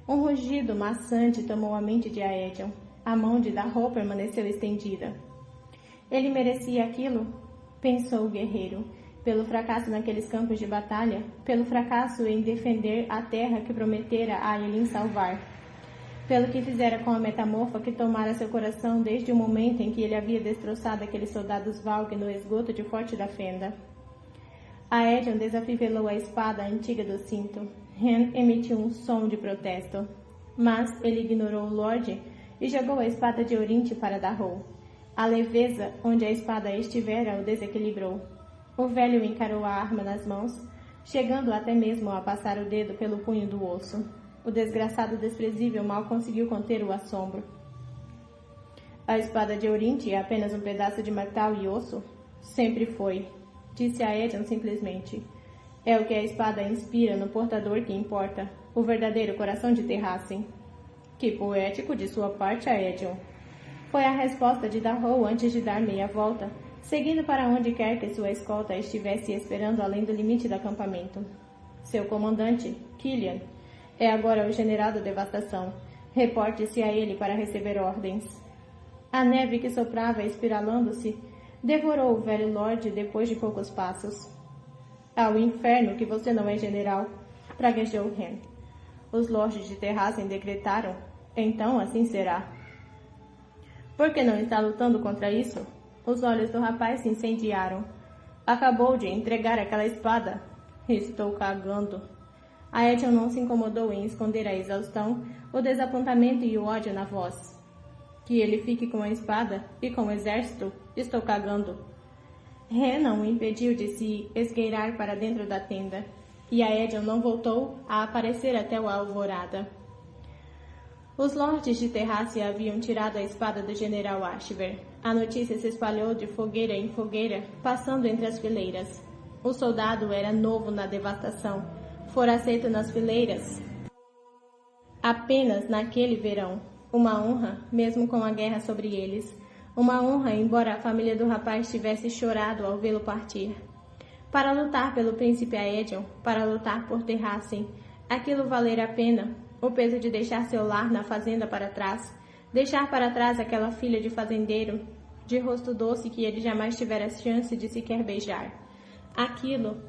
Um rugido maçante tomou a mente de Aedion. A mão de Darrow permaneceu estendida. Ele merecia aquilo, pensou o guerreiro, pelo fracasso naqueles campos de batalha, pelo fracasso em defender a terra que prometera a Aelin salvar, pelo que fizera com a metamorfa que tomara seu coração desde o momento em que ele havia destroçado aqueles soldados Valg no esgoto de Forte da Fenda. Aedion desafivelou a espada antiga do cinto. Hen emitiu um som de protesto, mas ele ignorou o Lorde e jogou a espada de Orinte para Darrow. A leveza onde a espada estivera o desequilibrou. O velho encarou a arma nas mãos, chegando até mesmo a passar o dedo pelo punho do osso. O desgraçado desprezível mal conseguiu conter o assombro. A espada de Orinte é apenas um pedaço de metal e osso? Sempre foi, disse Aedion simplesmente. É o que a espada inspira no portador que importa, o verdadeiro coração de Terrassen. Que poético de sua parte, Aedion. Foi a resposta de Darrow antes de dar meia volta, seguindo para onde quer que sua escolta estivesse esperando além do limite do acampamento. Seu comandante, Killian, é agora o general da devastação. Reporte-se a ele para receber ordens. A neve que soprava espiralando-se devorou o velho Lorde depois de poucos passos. Ao inferno que você não é general, praguejou Hen. Os lordes de Terrassen decretaram, então assim será. Por que não está lutando contra isso? Os olhos do rapaz se incendiaram. Acabou de entregar aquela espada. Estou cagando. Aedion não se incomodou em esconder a exaustão, o desapontamento e o ódio na voz. Que ele fique com a espada e com o exército, estou cagando. Ren não o impediu de se esgueirar para dentro da tenda, e Aedion não voltou a aparecer até a alvorada. Os lordes de Terrácia haviam tirado a espada do general Ashver. A notícia se espalhou de fogueira em fogueira, passando entre as fileiras. O soldado era novo na devastação, fora aceito nas fileiras apenas naquele verão. Uma honra, mesmo com a guerra sobre eles. Uma honra, embora a família do rapaz tivesse chorado ao vê-lo partir. Para lutar pelo príncipe Aedion, para lutar por Terrassen, aquilo valer a pena. O peso de deixar seu lar na fazenda para trás, deixar para trás aquela filha de fazendeiro, de rosto doce que ele jamais tivera chance de sequer beijar. Aquilo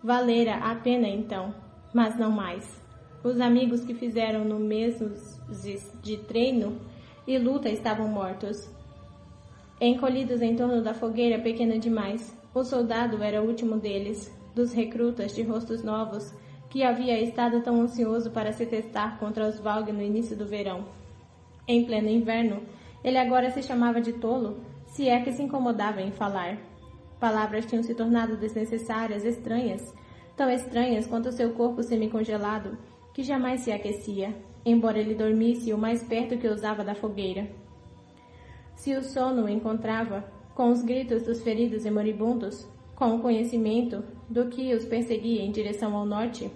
valera a pena então, mas não mais. Os amigos que fizeram no meses de treino e luta estavam mortos. Encolhidos em torno da fogueira pequena demais, o soldado era o último deles, dos recrutas de rostos novos, que havia estado tão ansioso para se testar contra os Valg no início do verão. Em pleno inverno, ele agora se chamava de tolo, se é que se incomodava em falar. Palavras tinham se tornado desnecessárias, estranhas, tão estranhas quanto seu corpo semicongelado, que jamais se aquecia, embora ele dormisse o mais perto que ousava da fogueira. Se o sono o encontrava, com os gritos dos feridos e moribundos, com o conhecimento do que os perseguia em direção ao norte,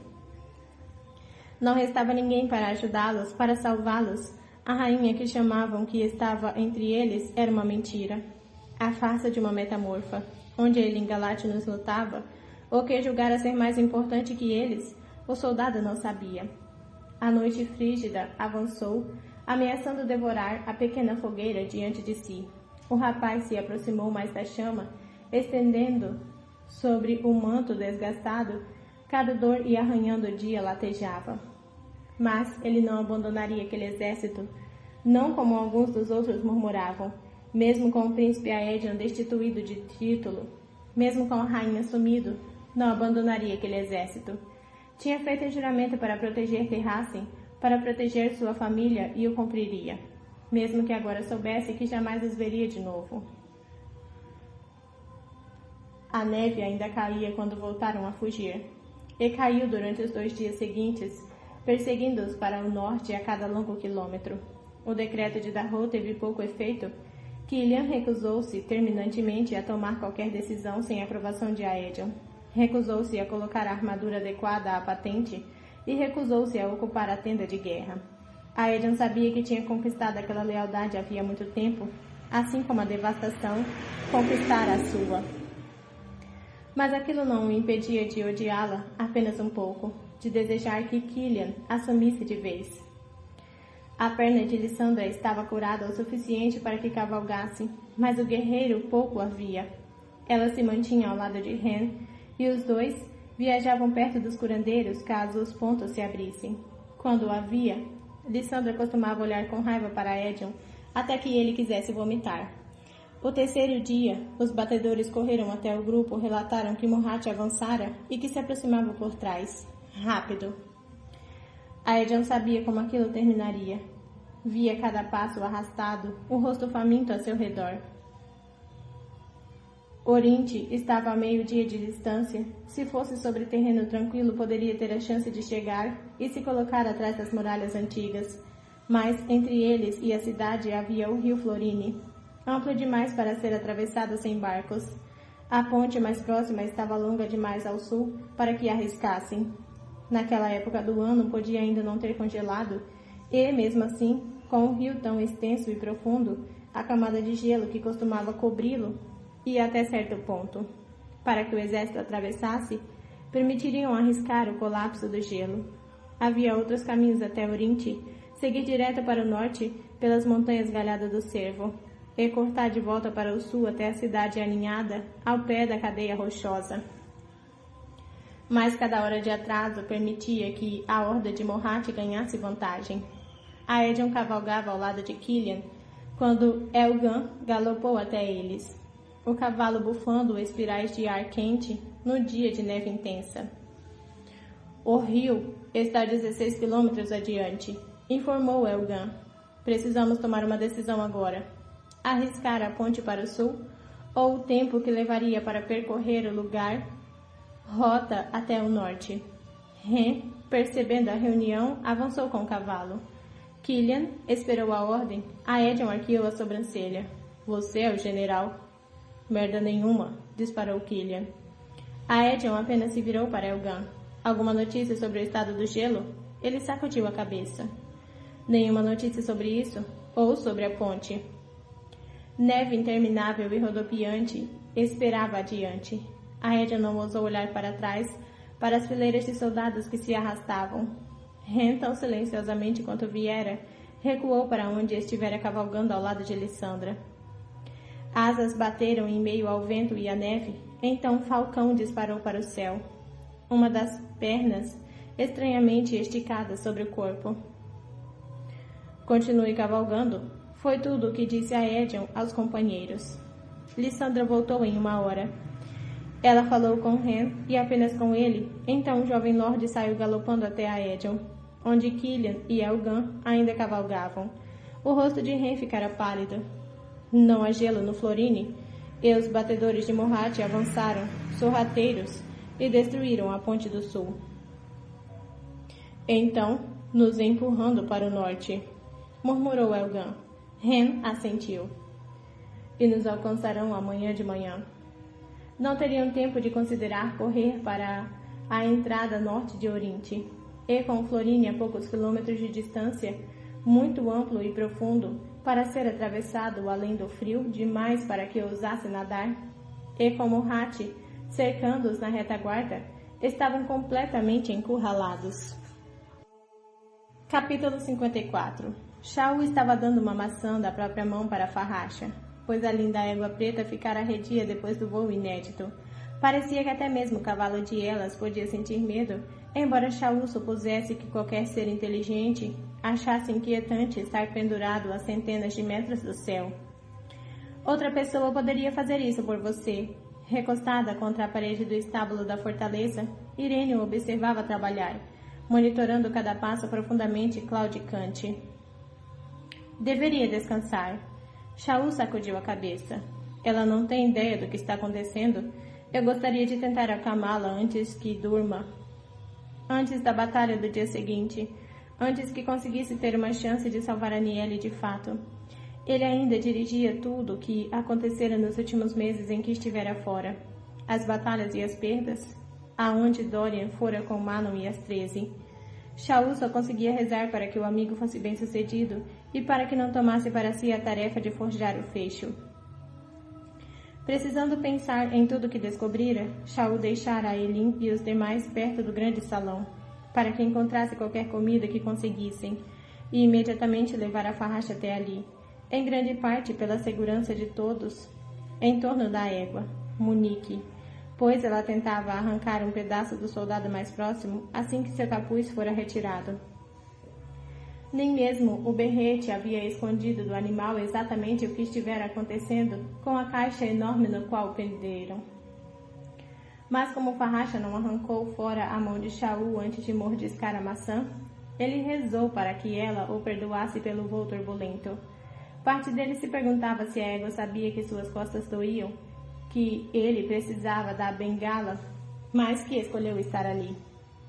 não restava ninguém para ajudá-los, para salvá-los. A rainha que chamavam que estava entre eles era uma mentira. A farsa de uma metamorfa, onde ele em Galátinos lutava, ou que julgara ser mais importante que eles, o soldado não sabia. A noite frígida avançou, ameaçando devorar a pequena fogueira diante de si. O rapaz se aproximou mais da chama, estendendo sobre o manto desgastado cada dor e arranhando o dia latejava. Mas ele não abandonaria aquele exército, não como alguns dos outros murmuravam, mesmo com o príncipe Aedion destituído de título, mesmo com a rainha sumido, não abandonaria aquele exército. Tinha feito juramento para proteger Terrassen, para proteger sua família e o cumpriria, mesmo que agora soubesse que jamais os veria de novo. A neve ainda caía quando voltaram a fugir, e caiu durante os 2 dias seguintes, perseguindo-os para o norte a cada longo quilômetro. O decreto de Darrow teve pouco efeito. Killian recusou-se terminantemente a tomar qualquer decisão sem aprovação de Aedion. Recusou-se a colocar a armadura adequada à patente e recusou-se a ocupar a tenda de guerra. Aedion sabia que tinha conquistado aquela lealdade havia muito tempo, assim como a devastação conquistara a sua. Mas aquilo não o impedia de odiá-la apenas um pouco, de desejar que Killian assumisse de vez. A perna de Lissandra estava curada o suficiente para que cavalgasse, mas o guerreiro pouco a via. Ela se mantinha ao lado de Ren, e os dois viajavam perto dos curandeiros caso os pontos se abrissem. Quando a via, Lissandra costumava olhar com raiva para Aedion, até que ele quisesse vomitar. O terceiro dia, os batedores correram até o grupo, relataram que Morhat avançara e que se aproximava por trás. Rápido. Aedion sabia como aquilo terminaria. Via cada passo arrastado, o rosto faminto a seu redor. Orinte estava a meio-dia de distância. Se fosse sobre terreno tranquilo, poderia ter a chance de chegar e se colocar atrás das muralhas antigas. Mas entre eles e a cidade havia o rio Florine, amplo demais para ser atravessado sem barcos. A ponte mais próxima estava longa demais ao sul para que arriscassem. Naquela época do ano podia ainda não ter congelado, e, mesmo assim, com o rio tão extenso e profundo, a camada de gelo que costumava cobri-lo ia até certo ponto. Para que o exército atravessasse, permitiriam arriscar o colapso do gelo. Havia outros caminhos até Orinte, seguir direto para o norte pelas montanhas galhadas do Cervo, e cortar de volta para o sul até a cidade aninhada ao pé da cadeia rochosa. Mas cada hora de atraso permitia que a horda de Morhat ganhasse vantagem. Aedion cavalgava ao lado de Killian quando Elgan galopou até eles, o cavalo bufando espirais de ar quente no dia de neve intensa. O rio está 16 quilômetros adiante, informou Elgan. Precisamos tomar uma decisão agora. Arriscar a ponte para o sul ou o tempo que levaria para percorrer o lugar, rota até o norte. Ren, percebendo a reunião, avançou com o cavalo. Killian esperou a ordem. Aedion arqueou a sobrancelha. Você é o general? Merda nenhuma, disparou Killian. Aedion apenas se virou para Elgan. Alguma notícia sobre o estado do gelo? Ele sacudiu a cabeça. Nenhuma notícia sobre isso? Ou sobre a ponte? Neve interminável e rodopiante esperava adiante. Aedion não ousou olhar para trás, para as fileiras de soldados que se arrastavam. Ren, tão silenciosamente quanto viera, recuou para onde estivera cavalgando ao lado de Lissandra. Asas bateram em meio ao vento e à neve, então o falcão disparou para o céu. Uma das pernas estranhamente esticada sobre o corpo. Continue cavalgando, foi tudo o que disse Aedion aos companheiros. Lissandra voltou em 1 hora. Ela falou com Ren e apenas com ele, então o jovem lorde saiu galopando até Aedion, onde Killian e Elgan ainda cavalgavam. O rosto de Ren ficara pálido. Não há gelo no Florine, e os batedores de Morhat avançaram, sorrateiros, e destruíram a Ponte do Sul. Então, nos empurrando para o norte, murmurou Elgan. Ren assentiu. E nos alcançarão amanhã de manhã. Não teriam tempo de considerar correr para a entrada norte de Orinte, e com Florine a poucos quilômetros de distância, muito amplo e profundo, para ser atravessado além do frio, demais para que ousasse nadar, e com Morhat cercando-os na retaguarda, estavam completamente encurralados. Capítulo 54. Shaul estava dando uma maçã da própria mão para Farrasha, pois a linda égua preta ficara arredia depois do voo inédito. Parecia que até mesmo o cavalo de Elas podia sentir medo, embora Shaul supusesse que qualquer ser inteligente achasse inquietante estar pendurado a centenas de metros do céu. Outra pessoa poderia fazer isso por você. Recostada contra a parede do estábulo da fortaleza, Irene o observava trabalhar, monitorando cada passo profundamente claudicante. Deveria descansar. Shaul sacudiu a cabeça. Ela não tem ideia do que está acontecendo. Eu gostaria de tentar acalmá-la antes que durma. Antes da batalha do dia seguinte. Antes que conseguisse ter uma chance de salvar Aniele de fato. Ele ainda dirigia tudo o que acontecera nos últimos meses em que estivera fora. As batalhas e as perdas. Aonde Dorian fora com Manon e as 13. Shaul só conseguia rezar para que o amigo fosse bem-sucedido e para que não tomasse para si a tarefa de forjar o fecho. Precisando pensar em tudo que descobrira, Shaul deixara a Elin e os demais perto do grande salão, para que encontrasse qualquer comida que conseguissem, e imediatamente levar a Farrasha até ali, em grande parte pela segurança de todos, em torno da égua, Munique, pois ela tentava arrancar um pedaço do soldado mais próximo assim que seu capuz fora retirado. Nem mesmo o berrete havia escondido do animal exatamente o que estivera acontecendo com a caixa enorme no qual o prenderam. Mas como Farrasha não arrancou fora a mão de Shaul antes de mordiscar a maçã, ele rezou para que ela o perdoasse pelo voo turbulento. Parte dele se perguntava se a égua sabia que suas costas doíam, que ele precisava da bengala, mas que escolheu estar ali.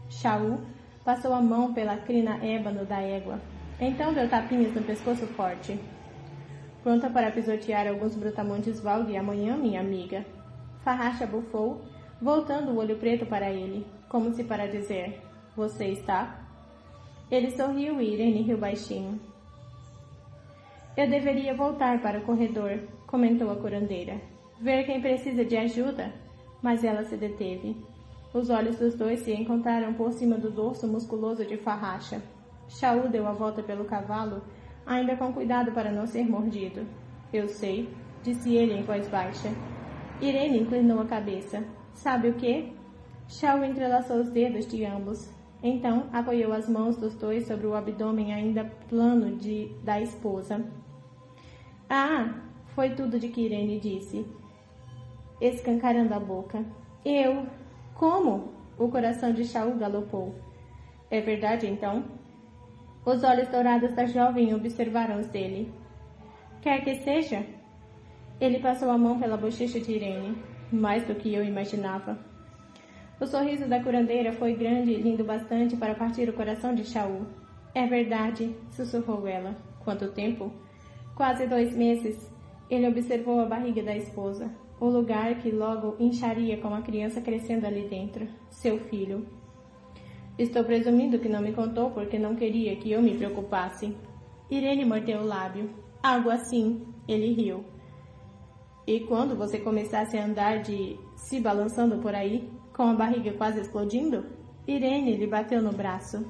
Shaul passou a mão pela crina ébano da égua. Então deu tapinhas no pescoço forte. Pronta para pisotear alguns brutamontes Valgue amanhã, minha amiga. Farrasha bufou, voltando o olho preto para ele, como se para dizer, você está? Ele sorriu e Irene riu baixinho. Eu deveria voltar para o corredor, comentou a curandeira. Ver quem precisa de ajuda? Mas ela se deteve. Os olhos dos dois se encontraram por cima do dorso musculoso de Farrasha. Shaul deu a volta pelo cavalo, ainda com cuidado para não ser mordido. Eu sei, disse ele em voz baixa. Irene inclinou a cabeça. Sabe o quê? Shaul entrelaçou os dedos de ambos. Então, apoiou as mãos dos dois sobre o abdômen ainda plano da esposa. Ah, foi tudo de que Irene disse, escancarando a boca. Eu? Como? O coração de Shaul galopou. É verdade, então? Os olhos dourados da jovem observaram os dele. Quer que seja? Ele passou a mão pela bochecha de Irene, mais do que eu imaginava. O sorriso da curandeira foi grande e lindo bastante para partir o coração de Shaul. É verdade, sussurrou ela. Quanto tempo? Quase 2 meses. Ele observou a barriga da esposa, o lugar que logo incharia com a criança crescendo ali dentro, seu filho. Estou presumindo que não me contou porque não queria que eu me preocupasse. Irene mordeu o lábio. Algo assim. Ele riu. E quando você começasse a andar se balançando por aí, com a barriga quase explodindo? Irene lhe bateu no braço.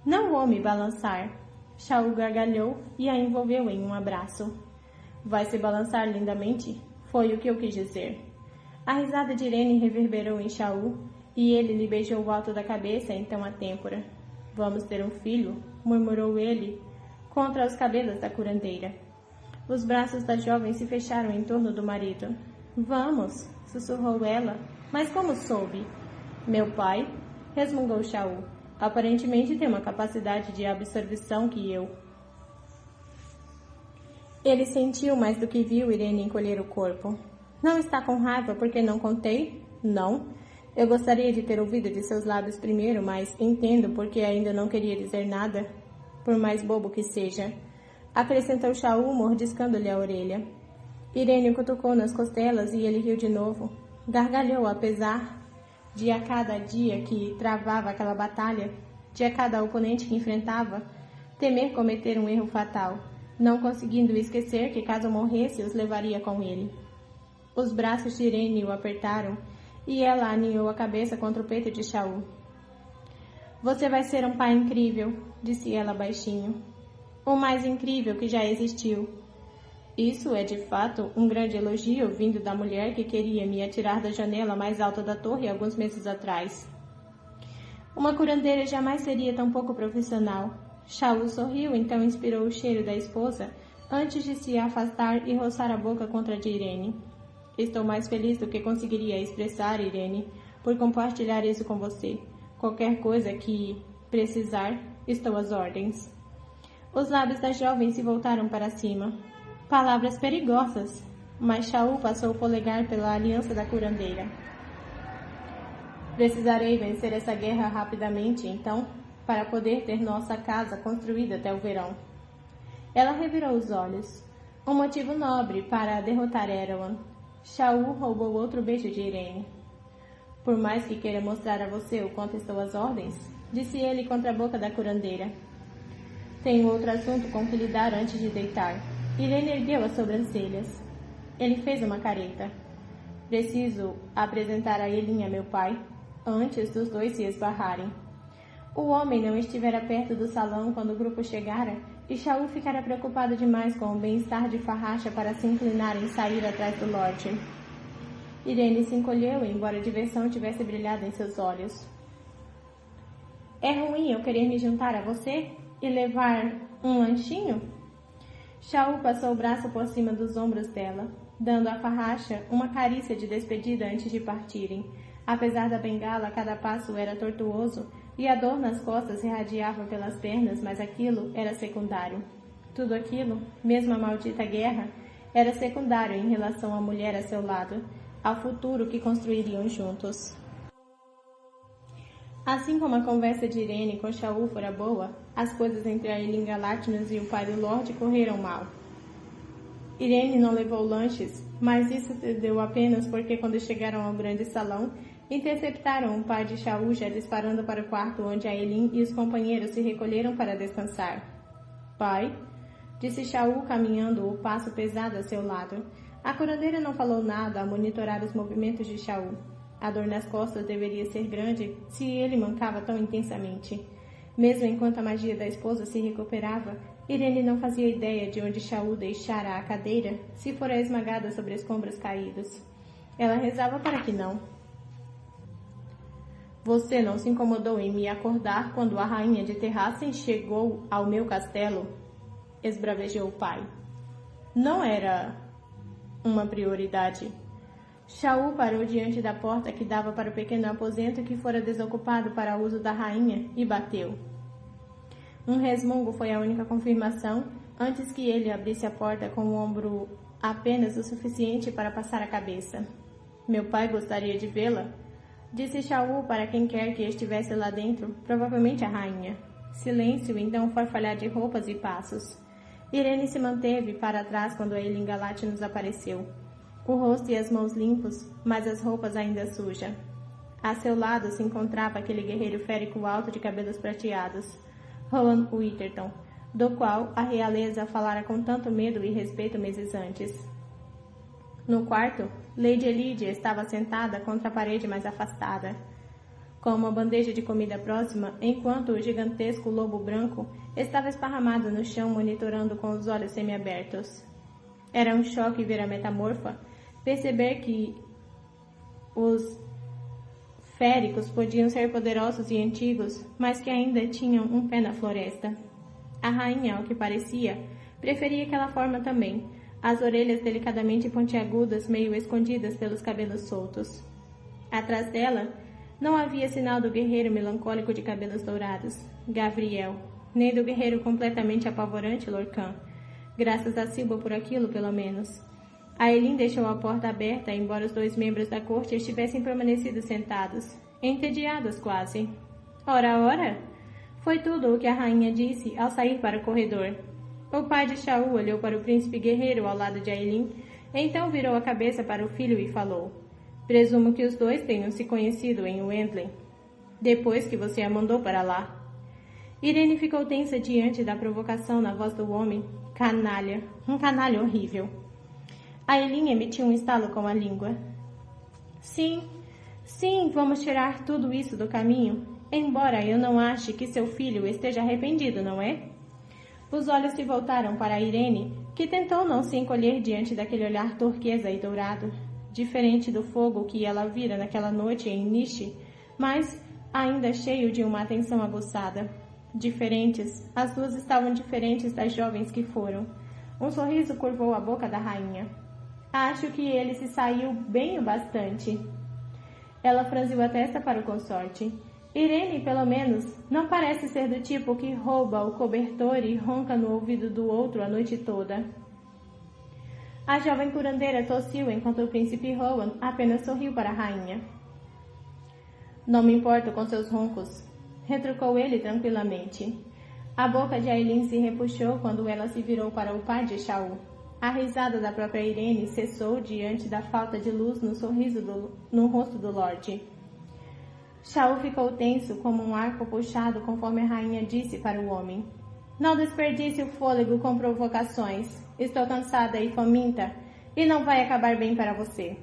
Não vou me balançar. Shaul gargalhou e a envolveu em um abraço. Vai se balançar lindamente? Foi o que eu quis dizer. A risada de Irene reverberou em Shaul e ele lhe beijou o alto da cabeça, então a têmpora. Vamos ter um filho? Murmurou ele, contra os cabelos da curandeira. Os braços da jovem se fecharam em torno do marido. Vamos, sussurrou ela. Mas como soube? Meu pai, resmungou Shaul. Aparentemente tem uma capacidade de absorção que eu. Ele sentiu mais do que viu Irene encolher o corpo. Não está com raiva porque não contei? Não. Eu gostaria de ter ouvido de seus lábios primeiro, mas entendo porque ainda não queria dizer nada, por mais bobo que seja. Acrescentou Shaul, mordiscando-lhe a orelha. Irene o cutucou nas costelas e ele riu de novo. Gargalhou, apesar de a cada dia que travava aquela batalha, de a cada oponente que enfrentava, temer cometer um erro fatal, não conseguindo esquecer que caso morresse os levaria com ele. Os braços de Irene o apertaram e ela aninhou a cabeça contra o peito de Shaul. Você vai ser um pai incrível, disse ela baixinho. O mais incrível que já existiu. Isso é de fato um grande elogio vindo da mulher que queria me atirar da janela mais alta da torre alguns meses atrás. Uma curandeira jamais seria tão pouco profissional. Shaul sorriu, então inspirou o cheiro da esposa antes de se afastar e roçar a boca contra a de Irene. Estou mais feliz do que conseguiria expressar, Irene, por compartilhar isso com você. Qualquer coisa que precisar, estou às ordens. Os lábios da jovem se voltaram para cima. Palavras perigosas, mas Shaul passou o polegar pela aliança da curandeira. Precisarei vencer essa guerra rapidamente, então, para poder ter nossa casa construída até o verão. Ela revirou os olhos. Um motivo nobre para derrotar Erawan. Shaul roubou outro beijo de Irene. Por mais que queira mostrar a você o quanto estou às ordens, disse ele contra a boca da curandeira. Tenho outro assunto com que lidar antes de deitar. Irene ergueu as sobrancelhas. Ele fez uma careta. Preciso apresentar a Elinha, meu pai, antes dos dois se esbarrarem. O homem não estivera perto do salão quando o grupo chegara e Shaul ficara preocupado demais com o bem-estar de Farracha para se inclinar em sair atrás do Lorde. Irene se encolheu, embora a diversão tivesse brilhado em seus olhos. É ruim eu querer me juntar a você e levar um lanchinho? Shaul passou o braço por cima dos ombros dela, dando a Farracha uma carícia de despedida antes de partirem. Apesar da bengala, cada passo era tortuoso e a dor nas costas irradiava pelas pernas, mas aquilo era secundário. Tudo aquilo, mesmo a maldita guerra, era secundário em relação à mulher a seu lado, ao futuro que construiriam juntos. Assim como a conversa de Irene com Shaul fora boa, as coisas entre a Eileen Galatnos e o pai do Lorde correram mal. Irene não levou lanches, mas isso se deu apenas porque quando chegaram ao grande salão, interceptaram o pai de Shaul já disparando para o quarto onde a Eileen e os companheiros se recolheram para descansar. Pai, disse Shaul caminhando o passo pesado a seu lado. A curandeira não falou nada ao monitorar os movimentos de Shaul. A dor nas costas deveria ser grande se ele mancava tão intensamente. Mesmo enquanto a magia da esposa se recuperava, Irene não fazia ideia de onde Shaul deixara a cadeira se fora esmagada sobre escombros caídos. Ela rezava para que não. Você não se incomodou em me acordar quando a rainha de Terrassen chegou ao meu castelo? Esbravejou o pai. Não era uma prioridade. Shaul parou diante da porta que dava para o pequeno aposento que fora desocupado para o uso da rainha e bateu. Um resmungo foi a única confirmação antes que ele abrisse a porta com o ombro apenas o suficiente para passar a cabeça. Meu pai gostaria de vê-la, disse Shaul para quem quer que estivesse lá dentro, provavelmente a rainha. Silêncio, então farfalhar de roupas e passos. Irene se manteve para trás quando Aelin Galate nos apareceu. O rosto e as mãos limpos, mas as roupas ainda sujas. A seu lado se encontrava aquele guerreiro férico alto de cabelos prateados, Rowan Witherton, do qual a realeza falara com tanto medo e respeito meses antes. No quarto, Lady Elidia estava sentada contra a parede mais afastada, com uma bandeja de comida próxima, enquanto o gigantesco lobo branco estava esparramado no chão monitorando com os olhos semiabertos. Era um choque ver a metamorfa, perceber que os féricos podiam ser poderosos e antigos, mas que ainda tinham um pé na floresta. A rainha, ao que parecia, preferia aquela forma também, as orelhas delicadamente pontiagudas meio escondidas pelos cabelos soltos. Atrás dela, não havia sinal do guerreiro melancólico de cabelos dourados, Gavriel, nem do guerreiro completamente apavorante, Lorcan, graças a Silba por aquilo, pelo menos. Aelin deixou a porta aberta, embora os dois membros da corte estivessem permanecido sentados, entediados quase. Ora, ora! Foi tudo o que a rainha disse ao sair para o corredor. O pai de Shaul olhou para o príncipe guerreiro ao lado de Aelin, então virou a cabeça para o filho e falou: Presumo que os dois tenham se conhecido em Wendley, depois que você a mandou para lá. Irene ficou tensa diante da provocação na voz do homem. Canalha, um canalha horrível. Aelin emitiu um estalo com a língua. Sim, vamos tirar tudo isso do caminho, embora eu não ache que seu filho esteja arrependido, não é? Os olhos se voltaram para Irene, que tentou não se encolher diante daquele olhar turquesa e dourado, diferente do fogo que ela vira naquela noite em Niche, mas ainda cheio de uma atenção aguçada. Diferentes, as duas estavam diferentes das jovens que foram. Um sorriso curvou a boca da rainha. Acho que ele se saiu bem o bastante. Ela franziu a testa para o consorte. Irene, pelo menos, não parece ser do tipo que rouba o cobertor e ronca no ouvido do outro a noite toda. A jovem curandeira tossiu enquanto o príncipe Rowan apenas sorriu para a rainha. Não me importo com seus roncos, retrucou ele tranquilamente. A boca de Aelin se repuxou quando ela se virou para o pai de Shaul. A risada da própria Irene cessou diante da falta de luz no rosto do Lorde. Shaul ficou tenso como um arco puxado conforme a rainha disse para o homem. Não desperdice o fôlego com provocações. Estou cansada e faminta, e não vai acabar bem para você.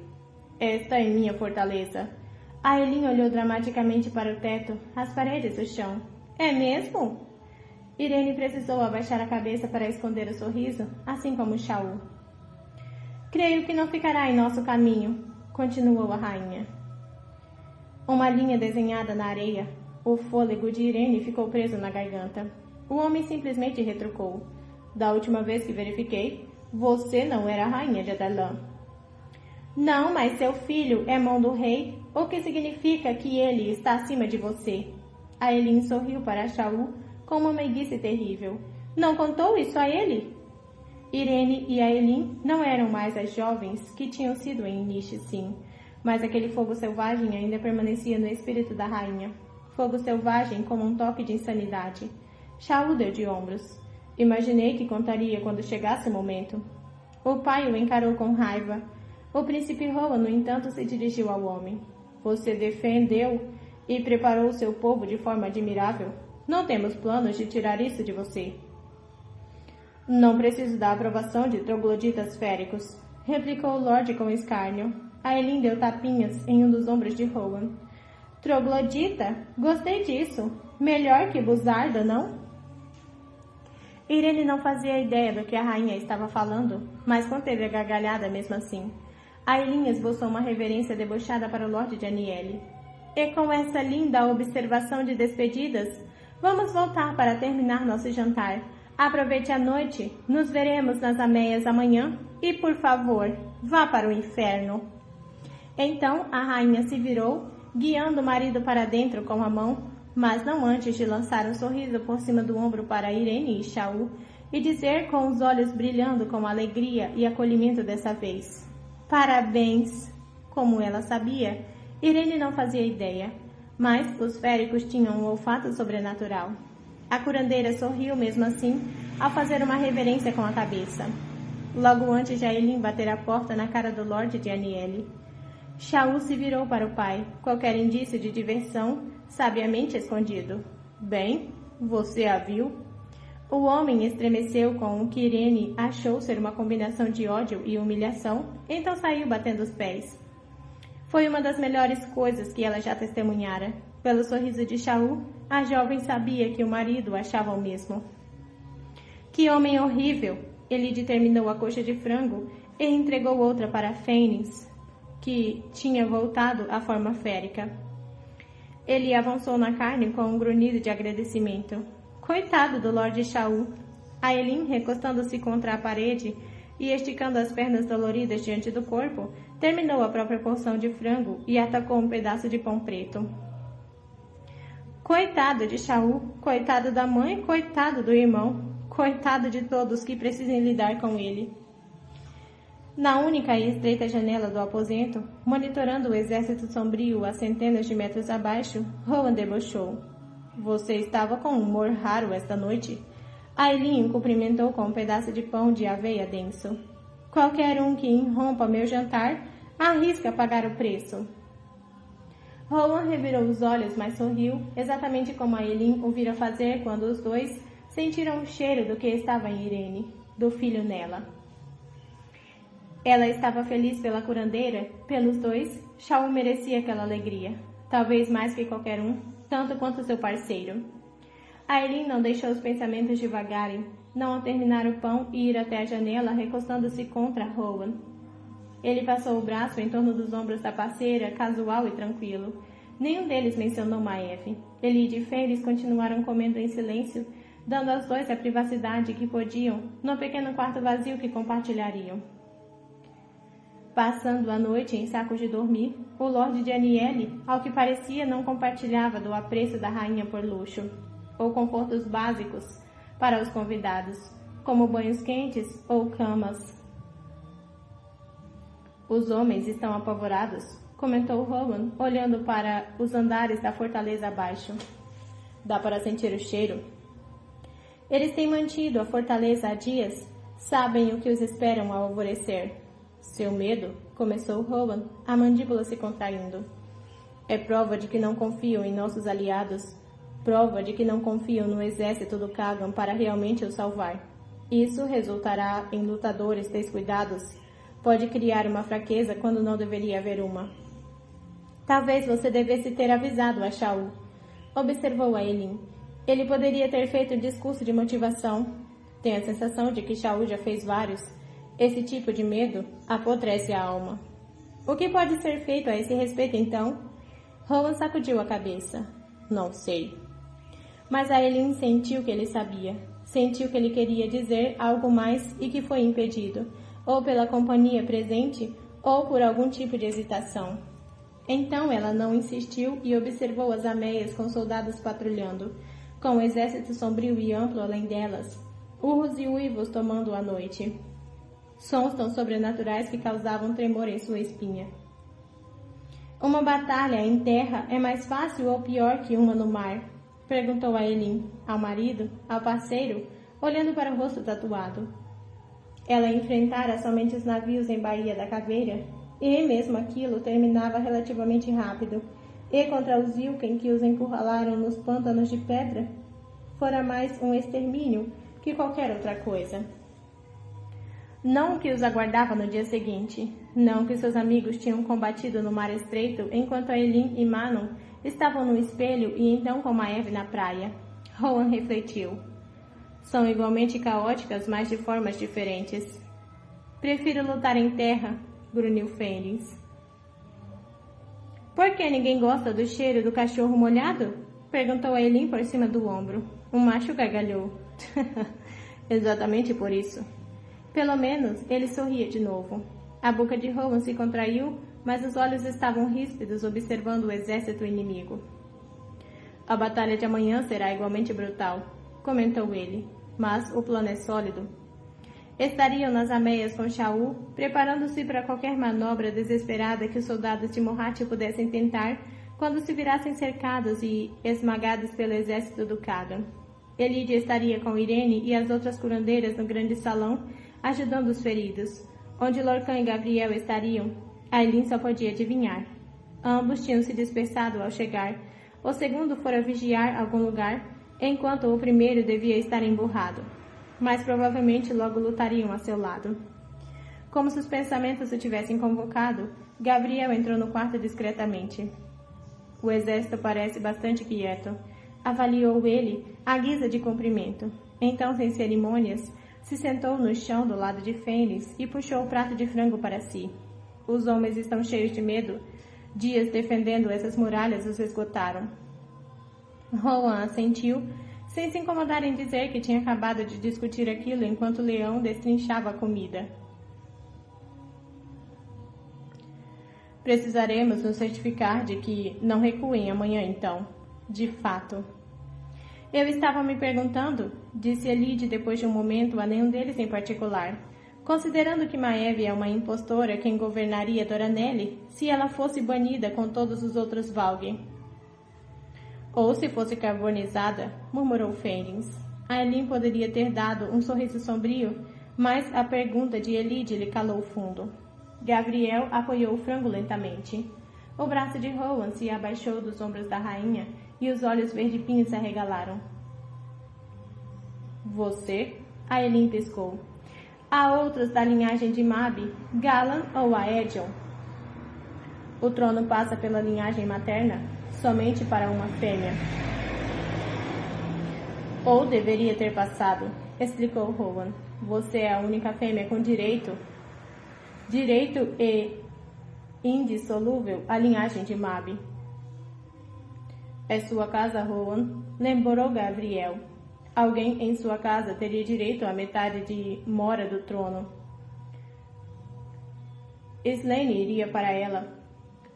Esta é minha fortaleza. Aelin olhou dramaticamente para o teto, as paredes e o chão. É mesmo? Irene precisou abaixar a cabeça para esconder o sorriso, assim como Shaul. Creio que não ficará em nosso caminho, continuou a rainha. Uma linha desenhada na areia. O fôlego de Irene ficou preso na garganta. O homem simplesmente retrucou. Da última vez que verifiquei, você não era a rainha de Adarlan. Não, mas seu filho é mão do rei, o que significa que ele está acima de você. Aelin sorriu para Shaul com uma meiguice terrível. Não contou isso a ele? Irene e Aelin não eram mais as jovens que tinham sido em Niche, sim, mas aquele fogo selvagem ainda permanecia no espírito da rainha. Fogo selvagem como um toque de insanidade. Shaul deu de ombros. Imaginei que contaria quando chegasse o momento. O pai o encarou com raiva. O príncipe Rowan, no entanto, se dirigiu ao homem. Você defendeu e preparou seu povo de forma admirável. Não temos planos de tirar isso de você. Não preciso da aprovação de trogloditas féricos, replicou o Lorde com escárnio. Aelin deu tapinhas em um dos ombros de Rowan. Troglodita? Gostei disso. Melhor que buzarda, não? Irene não fazia ideia do que a rainha estava falando, mas conteve a gargalhada mesmo assim. Aelin esboçou uma reverência debochada para o Lorde de Aniele. E com essa linda observação de despedidas, vamos voltar para terminar nosso jantar. Aproveite a noite, nos veremos nas ameias amanhã e, por favor, vá para o inferno. Então a rainha se virou, guiando o marido para dentro com a mão, mas não antes de lançar um sorriso por cima do ombro para Irene e Shaul, e dizer com os olhos brilhando com alegria e acolhimento dessa vez: "Parabéns!" Como ela sabia, Irene não fazia ideia, mas os féricos tinham um olfato sobrenatural. A curandeira sorriu mesmo assim ao fazer uma reverência com a cabeça. Logo antes de Aelin bater a porta na cara do Lorde de Aniele, Shaul se virou para o pai, qualquer indício de diversão sabiamente escondido. "Bem, você a viu?" O homem estremeceu com o que Irene achou ser uma combinação de ódio e humilhação, então saiu batendo os pés. Foi uma das melhores coisas que ela já testemunhara. Pelo sorriso de Shaul, a jovem sabia que o marido achava o mesmo. "Que homem horrível!" Ele determinou a coxa de frango e entregou outra para Fênix, que tinha voltado à forma férica. Ele avançou na carne com um grunhido de agradecimento. "Coitado do Lorde Shaul!" Aelin, recostando-se contra a parede e esticando as pernas doloridas diante do corpo, terminou a própria porção de frango e atacou um pedaço de pão preto. "Coitado de Shaul, coitado da mãe, coitado do irmão, coitado de todos que precisem lidar com ele." Na única e estreita janela do aposento, monitorando o exército sombrio a centenas de metros abaixo, Rowan debochou. "Você estava com um humor raro esta noite." Aelin o cumprimentou com um pedaço de pão de aveia denso. "Qualquer um que irrompa meu jantar arrisca pagar o preço." Rowan revirou os olhos, mas sorriu, exatamente como Aelin o vira fazer quando os dois sentiram o cheiro do que estava em Irene, do filho nela. Ela estava feliz pela curandeira, pelos dois. Shaul merecia aquela alegria, talvez mais que qualquer um, tanto quanto seu parceiro. Aelin não deixou os pensamentos divagarem, não ao terminar o pão e ir até a janela, recostando-se contra Rowan. Ele passou o braço em torno dos ombros da parceira, casual e tranquilo. Nenhum deles mencionou Maeve. Ele e Fênix continuaram comendo em silêncio, dando aos dois a privacidade que podiam no pequeno quarto vazio que compartilhariam. Passando a noite em sacos de dormir, o Lorde de Aniele, ao que parecia, não compartilhava do apreço da rainha por luxo, ou confortos básicos para os convidados, como banhos quentes ou camas. "Os homens estão apavorados", comentou Rowan, olhando para os andares da fortaleza abaixo. "Dá para sentir o cheiro." "Eles têm mantido a fortaleza há dias, sabem o que os esperam ao alvorecer." "Seu medo?" começou Rowan, a mandíbula se contraindo. "É prova de que não confiam em nossos aliados, prova de que não confiam no exército do Kagan para realmente o salvar. Isso resultará em lutadores descuidados. Pode criar uma fraqueza quando não deveria haver uma." "Talvez você devesse ter avisado a Shaul", observou Aelin. "Ele poderia ter feito um discurso de motivação. Tenho a sensação de que Shaul já fez vários. Esse tipo de medo apodrece a alma." "O que pode ser feito a esse respeito, então?" Rowan sacudiu a cabeça. "Não sei." Mas Aelin sentiu que ele sabia. Sentiu que ele queria dizer algo mais e que foi impedido, ou pela companhia presente, ou por algum tipo de hesitação. Então ela não insistiu e observou as ameias com soldados patrulhando, com o exército sombrio e amplo além delas, urros e uivos tomando a noite. Sons tão sobrenaturais que causavam tremor em sua espinha. "Uma batalha em terra é mais fácil ou pior que uma no mar?" perguntou Aelin, ao marido, ao parceiro, olhando para o rosto tatuado. Ela enfrentara somente os navios em Baía da Caveira, e mesmo aquilo terminava relativamente rápido, e contra os Yūken que os encurralaram nos pântanos de pedra, fora mais um extermínio que qualquer outra coisa. Não o que os aguardava no dia seguinte, não que seus amigos tinham combatido no mar estreito enquanto Aelin e Manon estavam no espelho e então com Maeve na praia. Rowan refletiu. São igualmente caóticas, mas de formas diferentes. "Prefiro lutar em terra", grunhiu Fênix. "Por que ninguém gosta do cheiro do cachorro molhado?" perguntou Aelin por cima do ombro. O macho gargalhou. "Exatamente por isso." Pelo menos ele sorria de novo. A boca de Rowan se contraiu, mas os olhos estavam ríspidos observando o exército inimigo. "A batalha de amanhã será igualmente brutal", comentou ele. mas o plano é sólido. Estariam nas ameias com Shaul, preparando-se para qualquer manobra desesperada que os soldados de Morhat pudessem tentar quando se virassem cercados e esmagados pelo exército do Khadr. Elide estaria com Irene e as outras curandeiras no grande salão, ajudando os feridos. Onde Lorcan e Gavriel estariam, Ailin só podia adivinhar. Ambos tinham se dispersado ao chegar. O segundo fora vigiar algum lugar, enquanto o primeiro devia estar emburrado. Mas provavelmente logo lutariam a seu lado. Como se os pensamentos o tivessem convocado, Gavriel entrou no quarto discretamente. O exército parece bastante quieto, avaliou ele à guisa de cumprimento. Então, sem cerimônias, se sentou no chão do lado de Fênix e puxou o prato de frango para si. Os homens estão cheios de medo. Dias defendendo essas muralhas os esgotaram. Rohan assentiu, sem se incomodar em dizer que tinha acabado de discutir aquilo enquanto o leão destrinchava a comida. Precisaremos nos certificar de que não recuem amanhã, então. De fato. Eu estava me perguntando, disse Elide depois de um momento a nenhum deles em particular. Considerando que Maeve é uma impostora quem governaria Doranelli, se ela fosse banida com todos os outros Valgyn. Ou se fosse carbonizada, murmurou Fênix. Ailin poderia ter dado um sorriso sombrio, mas a pergunta de Elide lhe calou fundo. Gavriel apoiou o frango lentamente. O braço de Rohan se abaixou dos ombros da rainha e os olhos verde-pinhos se arregalaram. Você? Ailin piscou. Há outros da linhagem de Mabi, Galan ou Aedion. O trono passa pela linhagem materna somente para uma fêmea. Ou deveria ter passado, explicou Rohan. Você é a única fêmea com direito e indissolúvel à linhagem de Mabi. É sua casa, Rohan, lembrou Gavriel. Alguém em sua casa teria direito à metade de mora do trono. Slane iria para ela.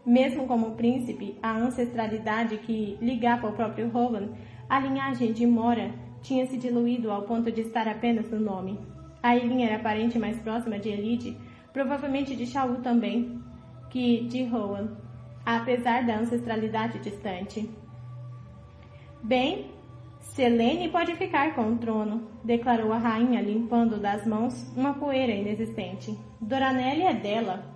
Mesmo como príncipe, a ancestralidade que ligava o próprio Rohan, a linhagem de Mora, tinha se diluído ao ponto de estar apenas no nome. Ailin era a parente mais próxima de Elide, provavelmente de Shaul também, que de Rohan, apesar da ancestralidade distante. Bem, Selene pode ficar com o trono, declarou a rainha, limpando das mãos uma poeira inexistente. Doranelli é dela.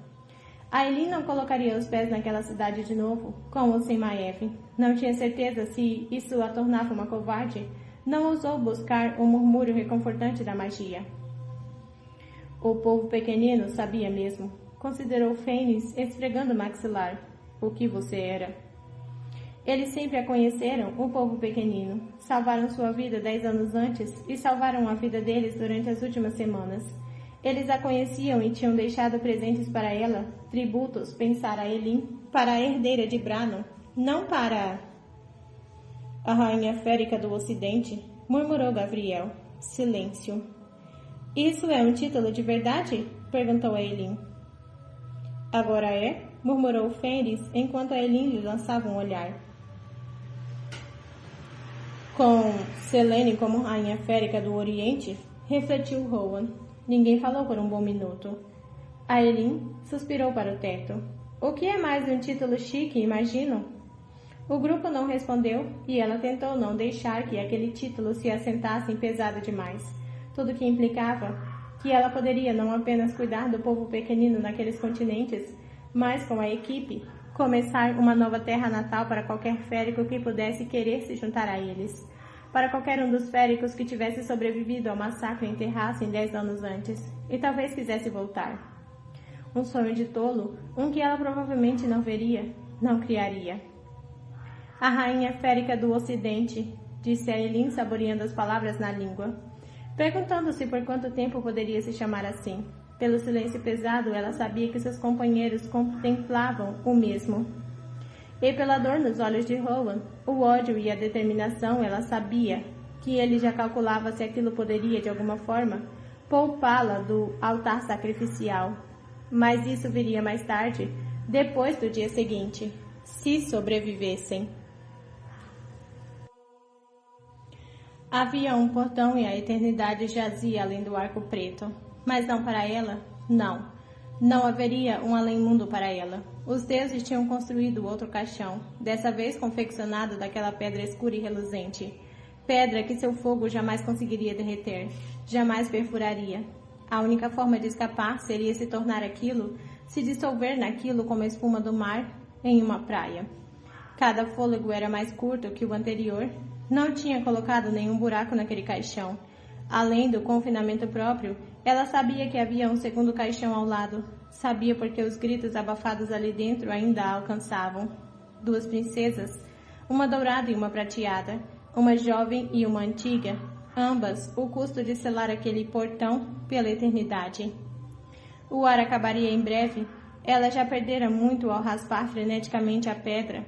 Ailin não colocaria os pés naquela cidade de novo, com ou sem Maeve. Não tinha certeza se isso a tornava uma covarde. Não ousou buscar o murmúrio reconfortante da magia. O povo pequenino sabia mesmo, considerou Fênix, esfregando o maxilar. O que você era? Eles sempre a conheceram, o povo pequenino. Salvaram sua vida 10 anos antes e salvaram a vida deles durante as últimas semanas. Eles a conheciam e tinham deixado presentes para ela, tributos, pensara Elin, para a herdeira de Branon, não para a rainha férica do Ocidente, murmurou Gavriel. Silêncio. Isso é um título de verdade? Perguntou a Elin. Agora é? Murmurou Fênix, enquanto a Elin lhe lançava um olhar. Com Selene como rainha férica do Oriente, refletiu Rohan. Ninguém falou por um bom minuto. Ailin suspirou para o teto. O que é mais um título chique, imagino? O grupo não respondeu e ela tentou não deixar que aquele título se assentasse pesado demais. Tudo que implicava que ela poderia não apenas cuidar do povo pequenino naqueles continentes, mas com a equipe, começar uma nova terra natal para qualquer férico que pudesse querer se juntar a eles. Para qualquer um dos féricos que tivesse sobrevivido ao massacre em Terrassen 10 anos antes, e talvez quisesse voltar. Um sonho de tolo, um que ela provavelmente não veria, não criaria. A rainha férica do Ocidente, disse a Elin, saboreando as palavras na língua, perguntando-se por quanto tempo poderia se chamar assim. Pelo silêncio pesado, ela sabia que seus companheiros contemplavam o mesmo. E pela dor nos olhos de Rohan, o ódio e a determinação, ela sabia que ele já calculava se aquilo poderia, de alguma forma, poupá-la do altar sacrificial. Mas isso viria mais tarde, depois do dia seguinte, se sobrevivessem. Havia um portão e a eternidade jazia além do arco preto. Mas não para ela? Não. Não haveria um além-mundo para ela. Os deuses tinham construído outro caixão, dessa vez confeccionado daquela pedra escura e reluzente. Pedra que seu fogo jamais conseguiria derreter, jamais perfuraria. A única forma de escapar seria se tornar aquilo, se dissolver naquilo como a espuma do mar em uma praia. Cada fôlego era mais curto que o anterior. Não tinha colocado nenhum buraco naquele caixão. Além do confinamento próprio, ela sabia que havia um segundo caixão ao lado. Sabia porque os gritos abafados ali dentro ainda a alcançavam. Duas princesas, uma dourada e uma prateada, uma jovem e uma antiga, ambas o custo de selar aquele portão pela eternidade. O ar acabaria em breve. Ela já perdera muito ao raspar freneticamente a pedra.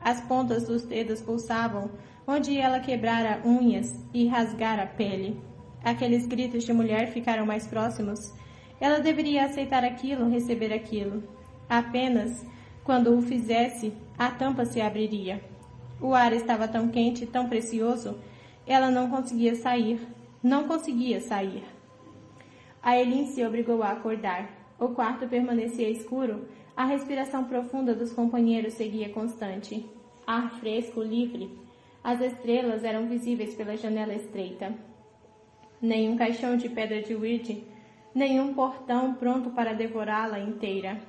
As pontas dos dedos pulsavam, onde ela quebrara unhas e rasgara a pele. Aqueles gritos de mulher ficaram mais próximos. Ela deveria aceitar aquilo, receber aquilo. Apenas, quando o fizesse, a tampa se abriria. O ar estava tão quente, tão precioso, ela não conseguia sair. Não conseguia sair. A Eileen se obrigou a acordar. O quarto permanecia escuro. A respiração profunda dos companheiros seguia constante. Ar fresco, livre. As estrelas eram visíveis pela janela estreita. Nenhum caixão de pedra de Weird, nenhum portão pronto para devorá-la inteira.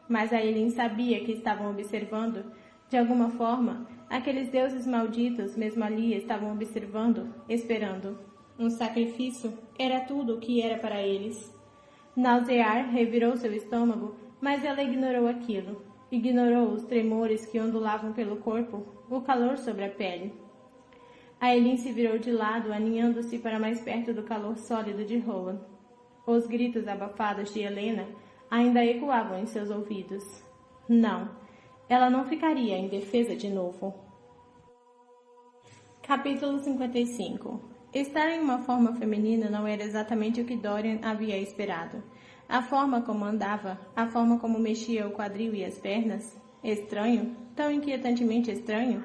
Mas a Eileen sabia que estavam observando. De alguma forma, aqueles deuses malditos, mesmo ali, estavam observando, esperando. Um sacrifício era tudo o que era para eles. Nausear revirou seu estômago, mas ela ignorou aquilo. Ignorou os tremores que ondulavam pelo corpo, o calor sobre a pele. A Eileen se virou de lado, aninhando-se para mais perto do calor sólido de Rowan. Os gritos abafados de Helena ainda ecoavam em seus ouvidos. Não, ela não ficaria indefesa de novo. Capítulo 55. Estar em uma forma feminina não era exatamente o que Dorian havia esperado. A forma como andava, a forma como mexia o quadril e as pernas. Estranho, tão inquietantemente estranho.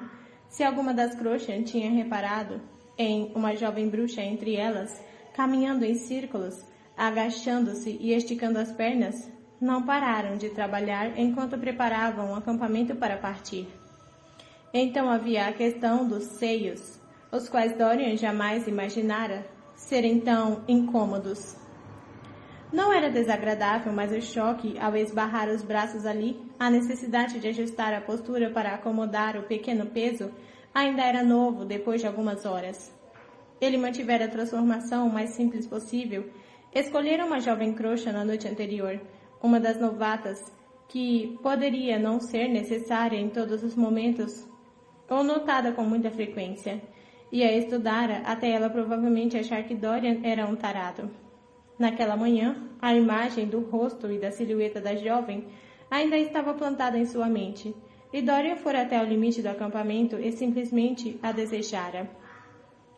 Se alguma das Crochan tinha reparado em uma jovem bruxa entre elas, caminhando em círculos, agachando-se e esticando as pernas, não pararam de trabalhar enquanto preparavam um acampamento para partir. Então havia a questão dos seios, os quais Dorian jamais imaginara serem tão incômodos. Não era desagradável, mas o choque ao esbarrar os braços ali, a necessidade de ajustar a postura para acomodar o pequeno peso, ainda era novo depois de algumas horas. Ele mantivera a transformação o mais simples possível. Escolhera uma jovem Crochan na noite anterior, uma das novatas, que poderia não ser necessária em todos os momentos, ou notada com muita frequência, e a estudara até ela provavelmente achar que Dorian era um tarado. Naquela manhã, a imagem do rosto e da silhueta da jovem ainda estava plantada em sua mente, e Dorian fora até o limite do acampamento e simplesmente a desejara.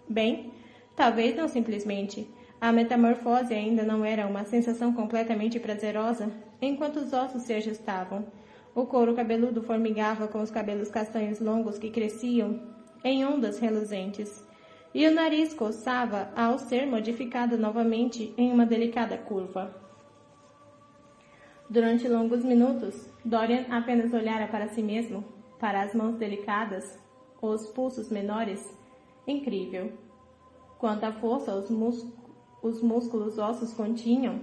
Bem, talvez não simplesmente. A metamorfose ainda não era uma sensação completamente prazerosa, enquanto os ossos se ajustavam. O couro cabeludo formigava com os cabelos castanhos longos que cresciam em ondas reluzentes, e o nariz coçava ao ser modificado novamente em uma delicada curva. Durante longos minutos, Dorian apenas olhara para si mesmo, para as mãos delicadas, os pulsos menores. Incrível. Quanta força os músculos ossos continham,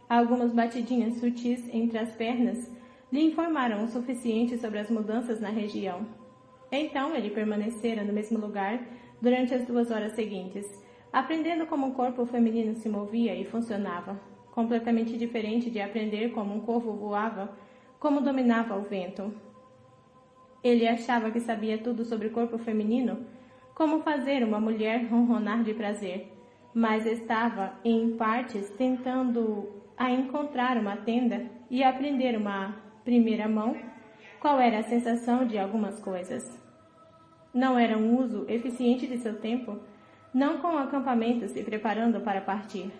algumas batidinhas sutis entre as pernas lhe informaram o suficiente sobre as mudanças na região. Então ele permanecera no mesmo lugar durante as 2 horas seguintes, aprendendo como o corpo feminino se movia e funcionava, completamente diferente de aprender como um corvo voava, como dominava o vento. Ele achava que sabia tudo sobre o corpo feminino, como fazer uma mulher ronronar de prazer, mas estava, em partes, tentando a encontrar uma tenda e aprender uma primeira mão qual era a sensação de algumas coisas. Não era um uso eficiente de seu tempo, não com o acampamento se preparando para partir.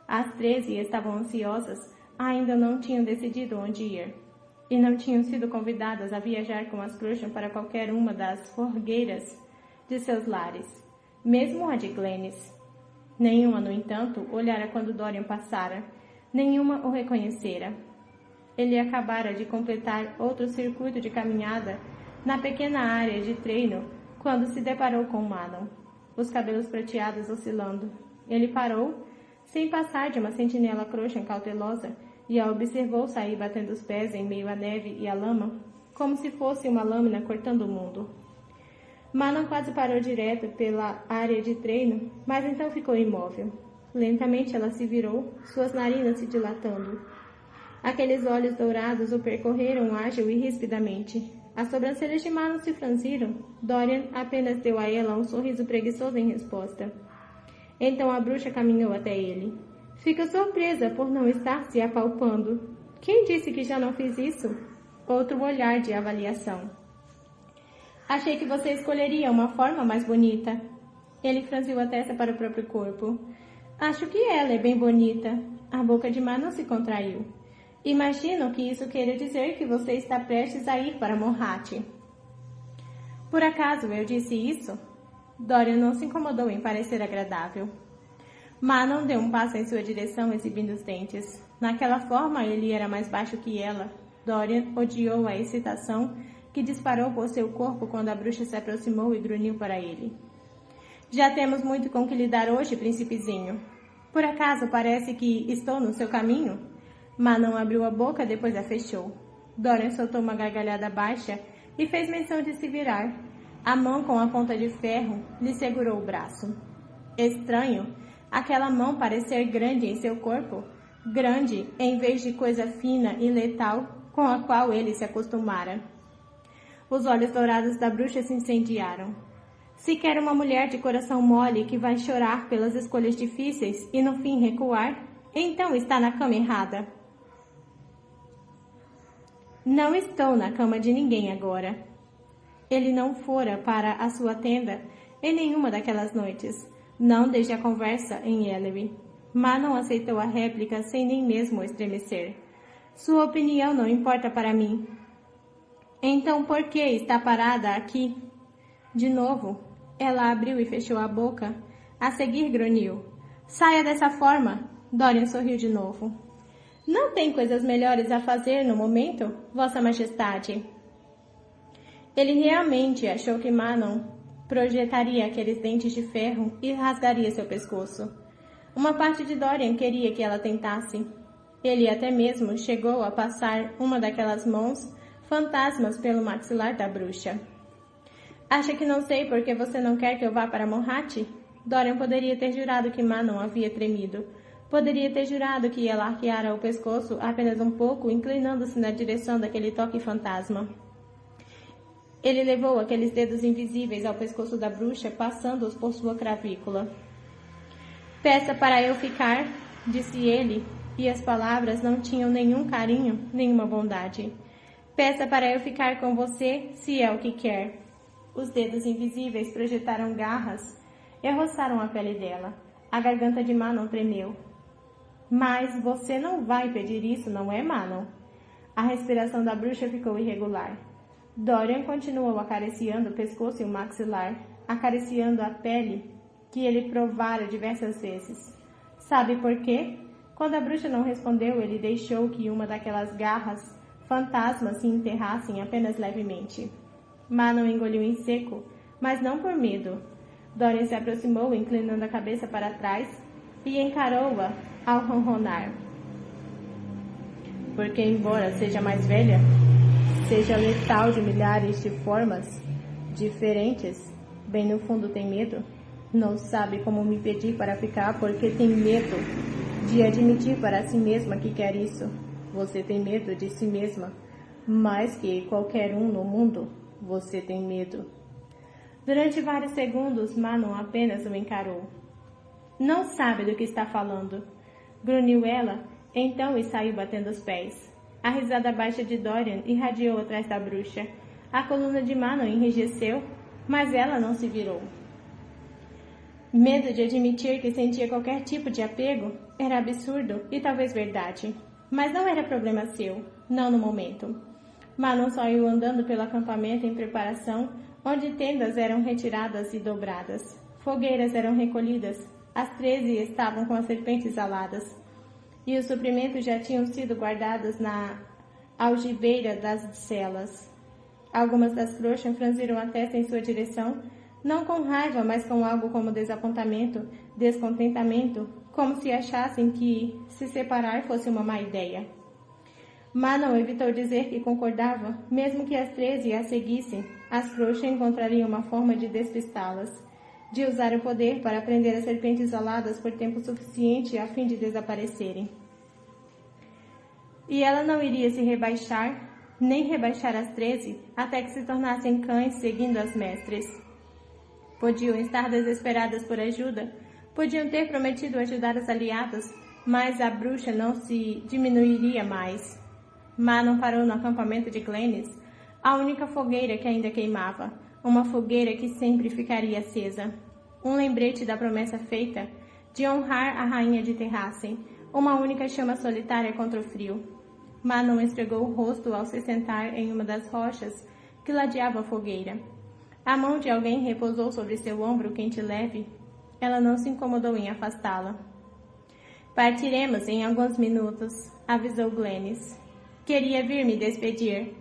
As 13 estavam ansiosas, ainda não tinham decidido onde ir, e não tinham sido convidadas a viajar com as Crochan para qualquer uma das forgueiras de seus lares. mesmo a de Glennis. Nenhuma, no entanto, olhara quando Dorian passara. Nenhuma o reconhecera. Ele acabara de completar outro circuito de caminhada na pequena área de treino quando se deparou com Manon, os cabelos prateados oscilando. Ele parou, sem passar de uma sentinela croxa e cautelosa, e a observou sair batendo os pés em meio à neve e à lama, como se fosse uma lâmina cortando o mundo. Manon quase parou direto pela área de treino, mas então ficou imóvel. Lentamente ela se virou, suas narinas se dilatando. Aqueles olhos dourados o percorreram ágil e rispidamente. As sobrancelhas de Manon se franziram. Dorian apenas deu a ela um sorriso preguiçoso em resposta. Então a bruxa caminhou até ele. Fica surpresa por não estar se apalpando. Quem disse que já não fiz isso? Outro olhar de avaliação. Achei que você escolheria uma forma mais bonita. Ele franziu a testa para o próprio corpo. Acho que ela é bem bonita. A boca de Manon se contraiu. Imagino que isso queira dizer que você está prestes a ir para Morhat. Por acaso eu disse isso? Dorian não se incomodou em parecer agradável. Manon deu um passo em sua direção, exibindo os dentes. Naquela forma, ele era mais baixo que ela. Dorian odiou a excitação que disparou por seu corpo quando a bruxa se aproximou e grunhiu para ele. Já temos muito com que lidar hoje, príncipezinho. Por acaso parece que estou no seu caminho? Manon abriu a boca, depois a fechou. Dorian soltou uma gargalhada baixa e fez menção de se virar. A mão com a ponta de ferro lhe segurou o braço. Estranho, aquela mão parecer grande em seu corpo. Grande, em vez de coisa fina e letal com a qual ele se acostumara. Os olhos dourados da bruxa se incendiaram. Se quer uma mulher de coração mole que vai chorar pelas escolhas difíceis e no fim recuar, então está na cama errada. Não estou na cama de ninguém agora. Ele não fora para a sua tenda em nenhuma daquelas noites, não desde a conversa em Ellery. Manon aceitou a réplica sem nem mesmo estremecer. Sua opinião não importa para mim. Então por que está parada aqui? De novo, ela abriu e fechou a boca. A seguir grunhiu. Saia dessa forma. Dorian sorriu de novo. Não tem coisas melhores a fazer no momento, Vossa Majestade? Ele realmente achou que Manon projetaria aqueles dentes de ferro e rasgaria seu pescoço. Uma parte de Dorian queria que ela tentasse. Ele até mesmo chegou a passar uma daquelas mãos fantasmas pelo maxilar da bruxa. Acha que não sei por que você não quer que eu vá para Morhat? Dorian poderia ter jurado que Manon havia tremido. Poderia ter jurado que ela arqueara o pescoço apenas um pouco, inclinando-se na direção daquele toque fantasma. Ele levou aqueles dedos invisíveis ao pescoço da bruxa, passando-os por sua clavícula. Peça para eu ficar, disse ele, e as palavras não tinham nenhum carinho, nenhuma bondade. Peça para eu ficar com você, se é o que quer. Os dedos invisíveis projetaram garras e roçaram a pele dela. A garganta de Manon tremeu. Mas você não vai pedir isso, não é, Manon? A respiração da bruxa ficou irregular. Dorian continuou acariciando o pescoço e o maxilar, acariciando a pele que ele provara diversas vezes. Sabe por quê? Quando a bruxa não respondeu, ele deixou que uma daquelas garras fantasmas se enterrassem apenas levemente. Manon engoliu em seco, mas não por medo. Dorian se aproximou, inclinando a cabeça para trás, e encarou-a ao ronronar. Porque, embora seja mais velha, seja letal de milhares de formas diferentes, bem no fundo tem medo. Não sabe como me pedir para ficar porque tem medo de admitir para si mesma que quer isso. Você tem medo de si mesma, mais que qualquer um no mundo. Você tem medo. Durante vários segundos, Manon apenas o encarou. Não sabe do que está falando, grunhiu ela, então e saiu batendo os pés. A risada baixa de Dorian irradiou atrás da bruxa. A coluna de Manon enrijeceu, mas ela não se virou. Medo de admitir que sentia qualquer tipo de apego era absurdo e talvez verdade, mas não era problema seu, não no momento. Manon saiu andando pelo acampamento em preparação, onde tendas eram retiradas e dobradas. Fogueiras eram recolhidas. As 13 estavam com as serpentes aladas. E os suprimentos já tinham sido guardados na algibeira das celas. Algumas das trouxas franziram a testa em sua direção, não com raiva, mas com algo como desapontamento, descontentamento, como se achassem que se separar fosse uma má ideia. Manon evitou dizer que concordava, mesmo que as 13 a seguissem, as trouxas encontrariam uma forma de despistá-las, de usar o poder para prender as serpentes aladas por tempo suficiente a fim de desaparecerem. E ela não iria se rebaixar, nem rebaixar as 13, até que se tornassem cães seguindo as mestres. Podiam estar desesperadas por ajuda, podiam ter prometido ajudar os aliados, mas a bruxa não se diminuiria mais. Manon parou no acampamento de Glennis, a única fogueira que ainda queimava, uma fogueira que sempre ficaria acesa. Um lembrete da promessa feita de honrar a rainha de Terrassen, uma única chama solitária contra o frio. Manon esfregou o rosto ao se sentar em uma das rochas que ladeava a fogueira. A mão de alguém repousou sobre seu ombro quente e leve. Ela não se incomodou em afastá-la. Partiremos em alguns minutos, avisou Glennis. Queria vir me despedir.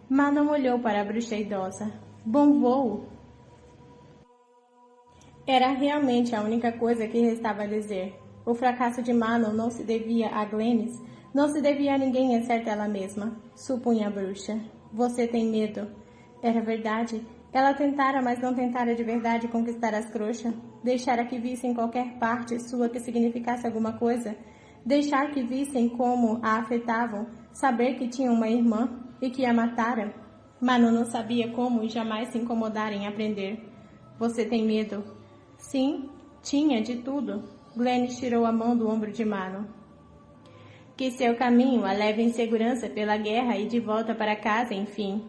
Manon olhou para a bruxa idosa. Bom voo! Era realmente a única coisa que restava a dizer. O fracasso de Manon não se devia a Glennis, não se devia a ninguém exceto ela mesma, supunha a bruxa. Você tem medo. Era verdade. Ela tentara, mas não tentara de verdade conquistar as trouxas, deixara que vissem qualquer parte sua que significasse alguma coisa, deixar que vissem como a afetavam, saber que tinha uma irmã e que a matara. Manon não sabia como e jamais se incomodara em aprender. Você tem medo? Sim, tinha de tudo. Glennis tirou a mão do ombro de Manon. Que seu caminho a leve em segurança pela guerra e de volta para casa, enfim.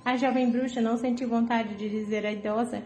A jovem bruxa não sentiu vontade de dizer à idosa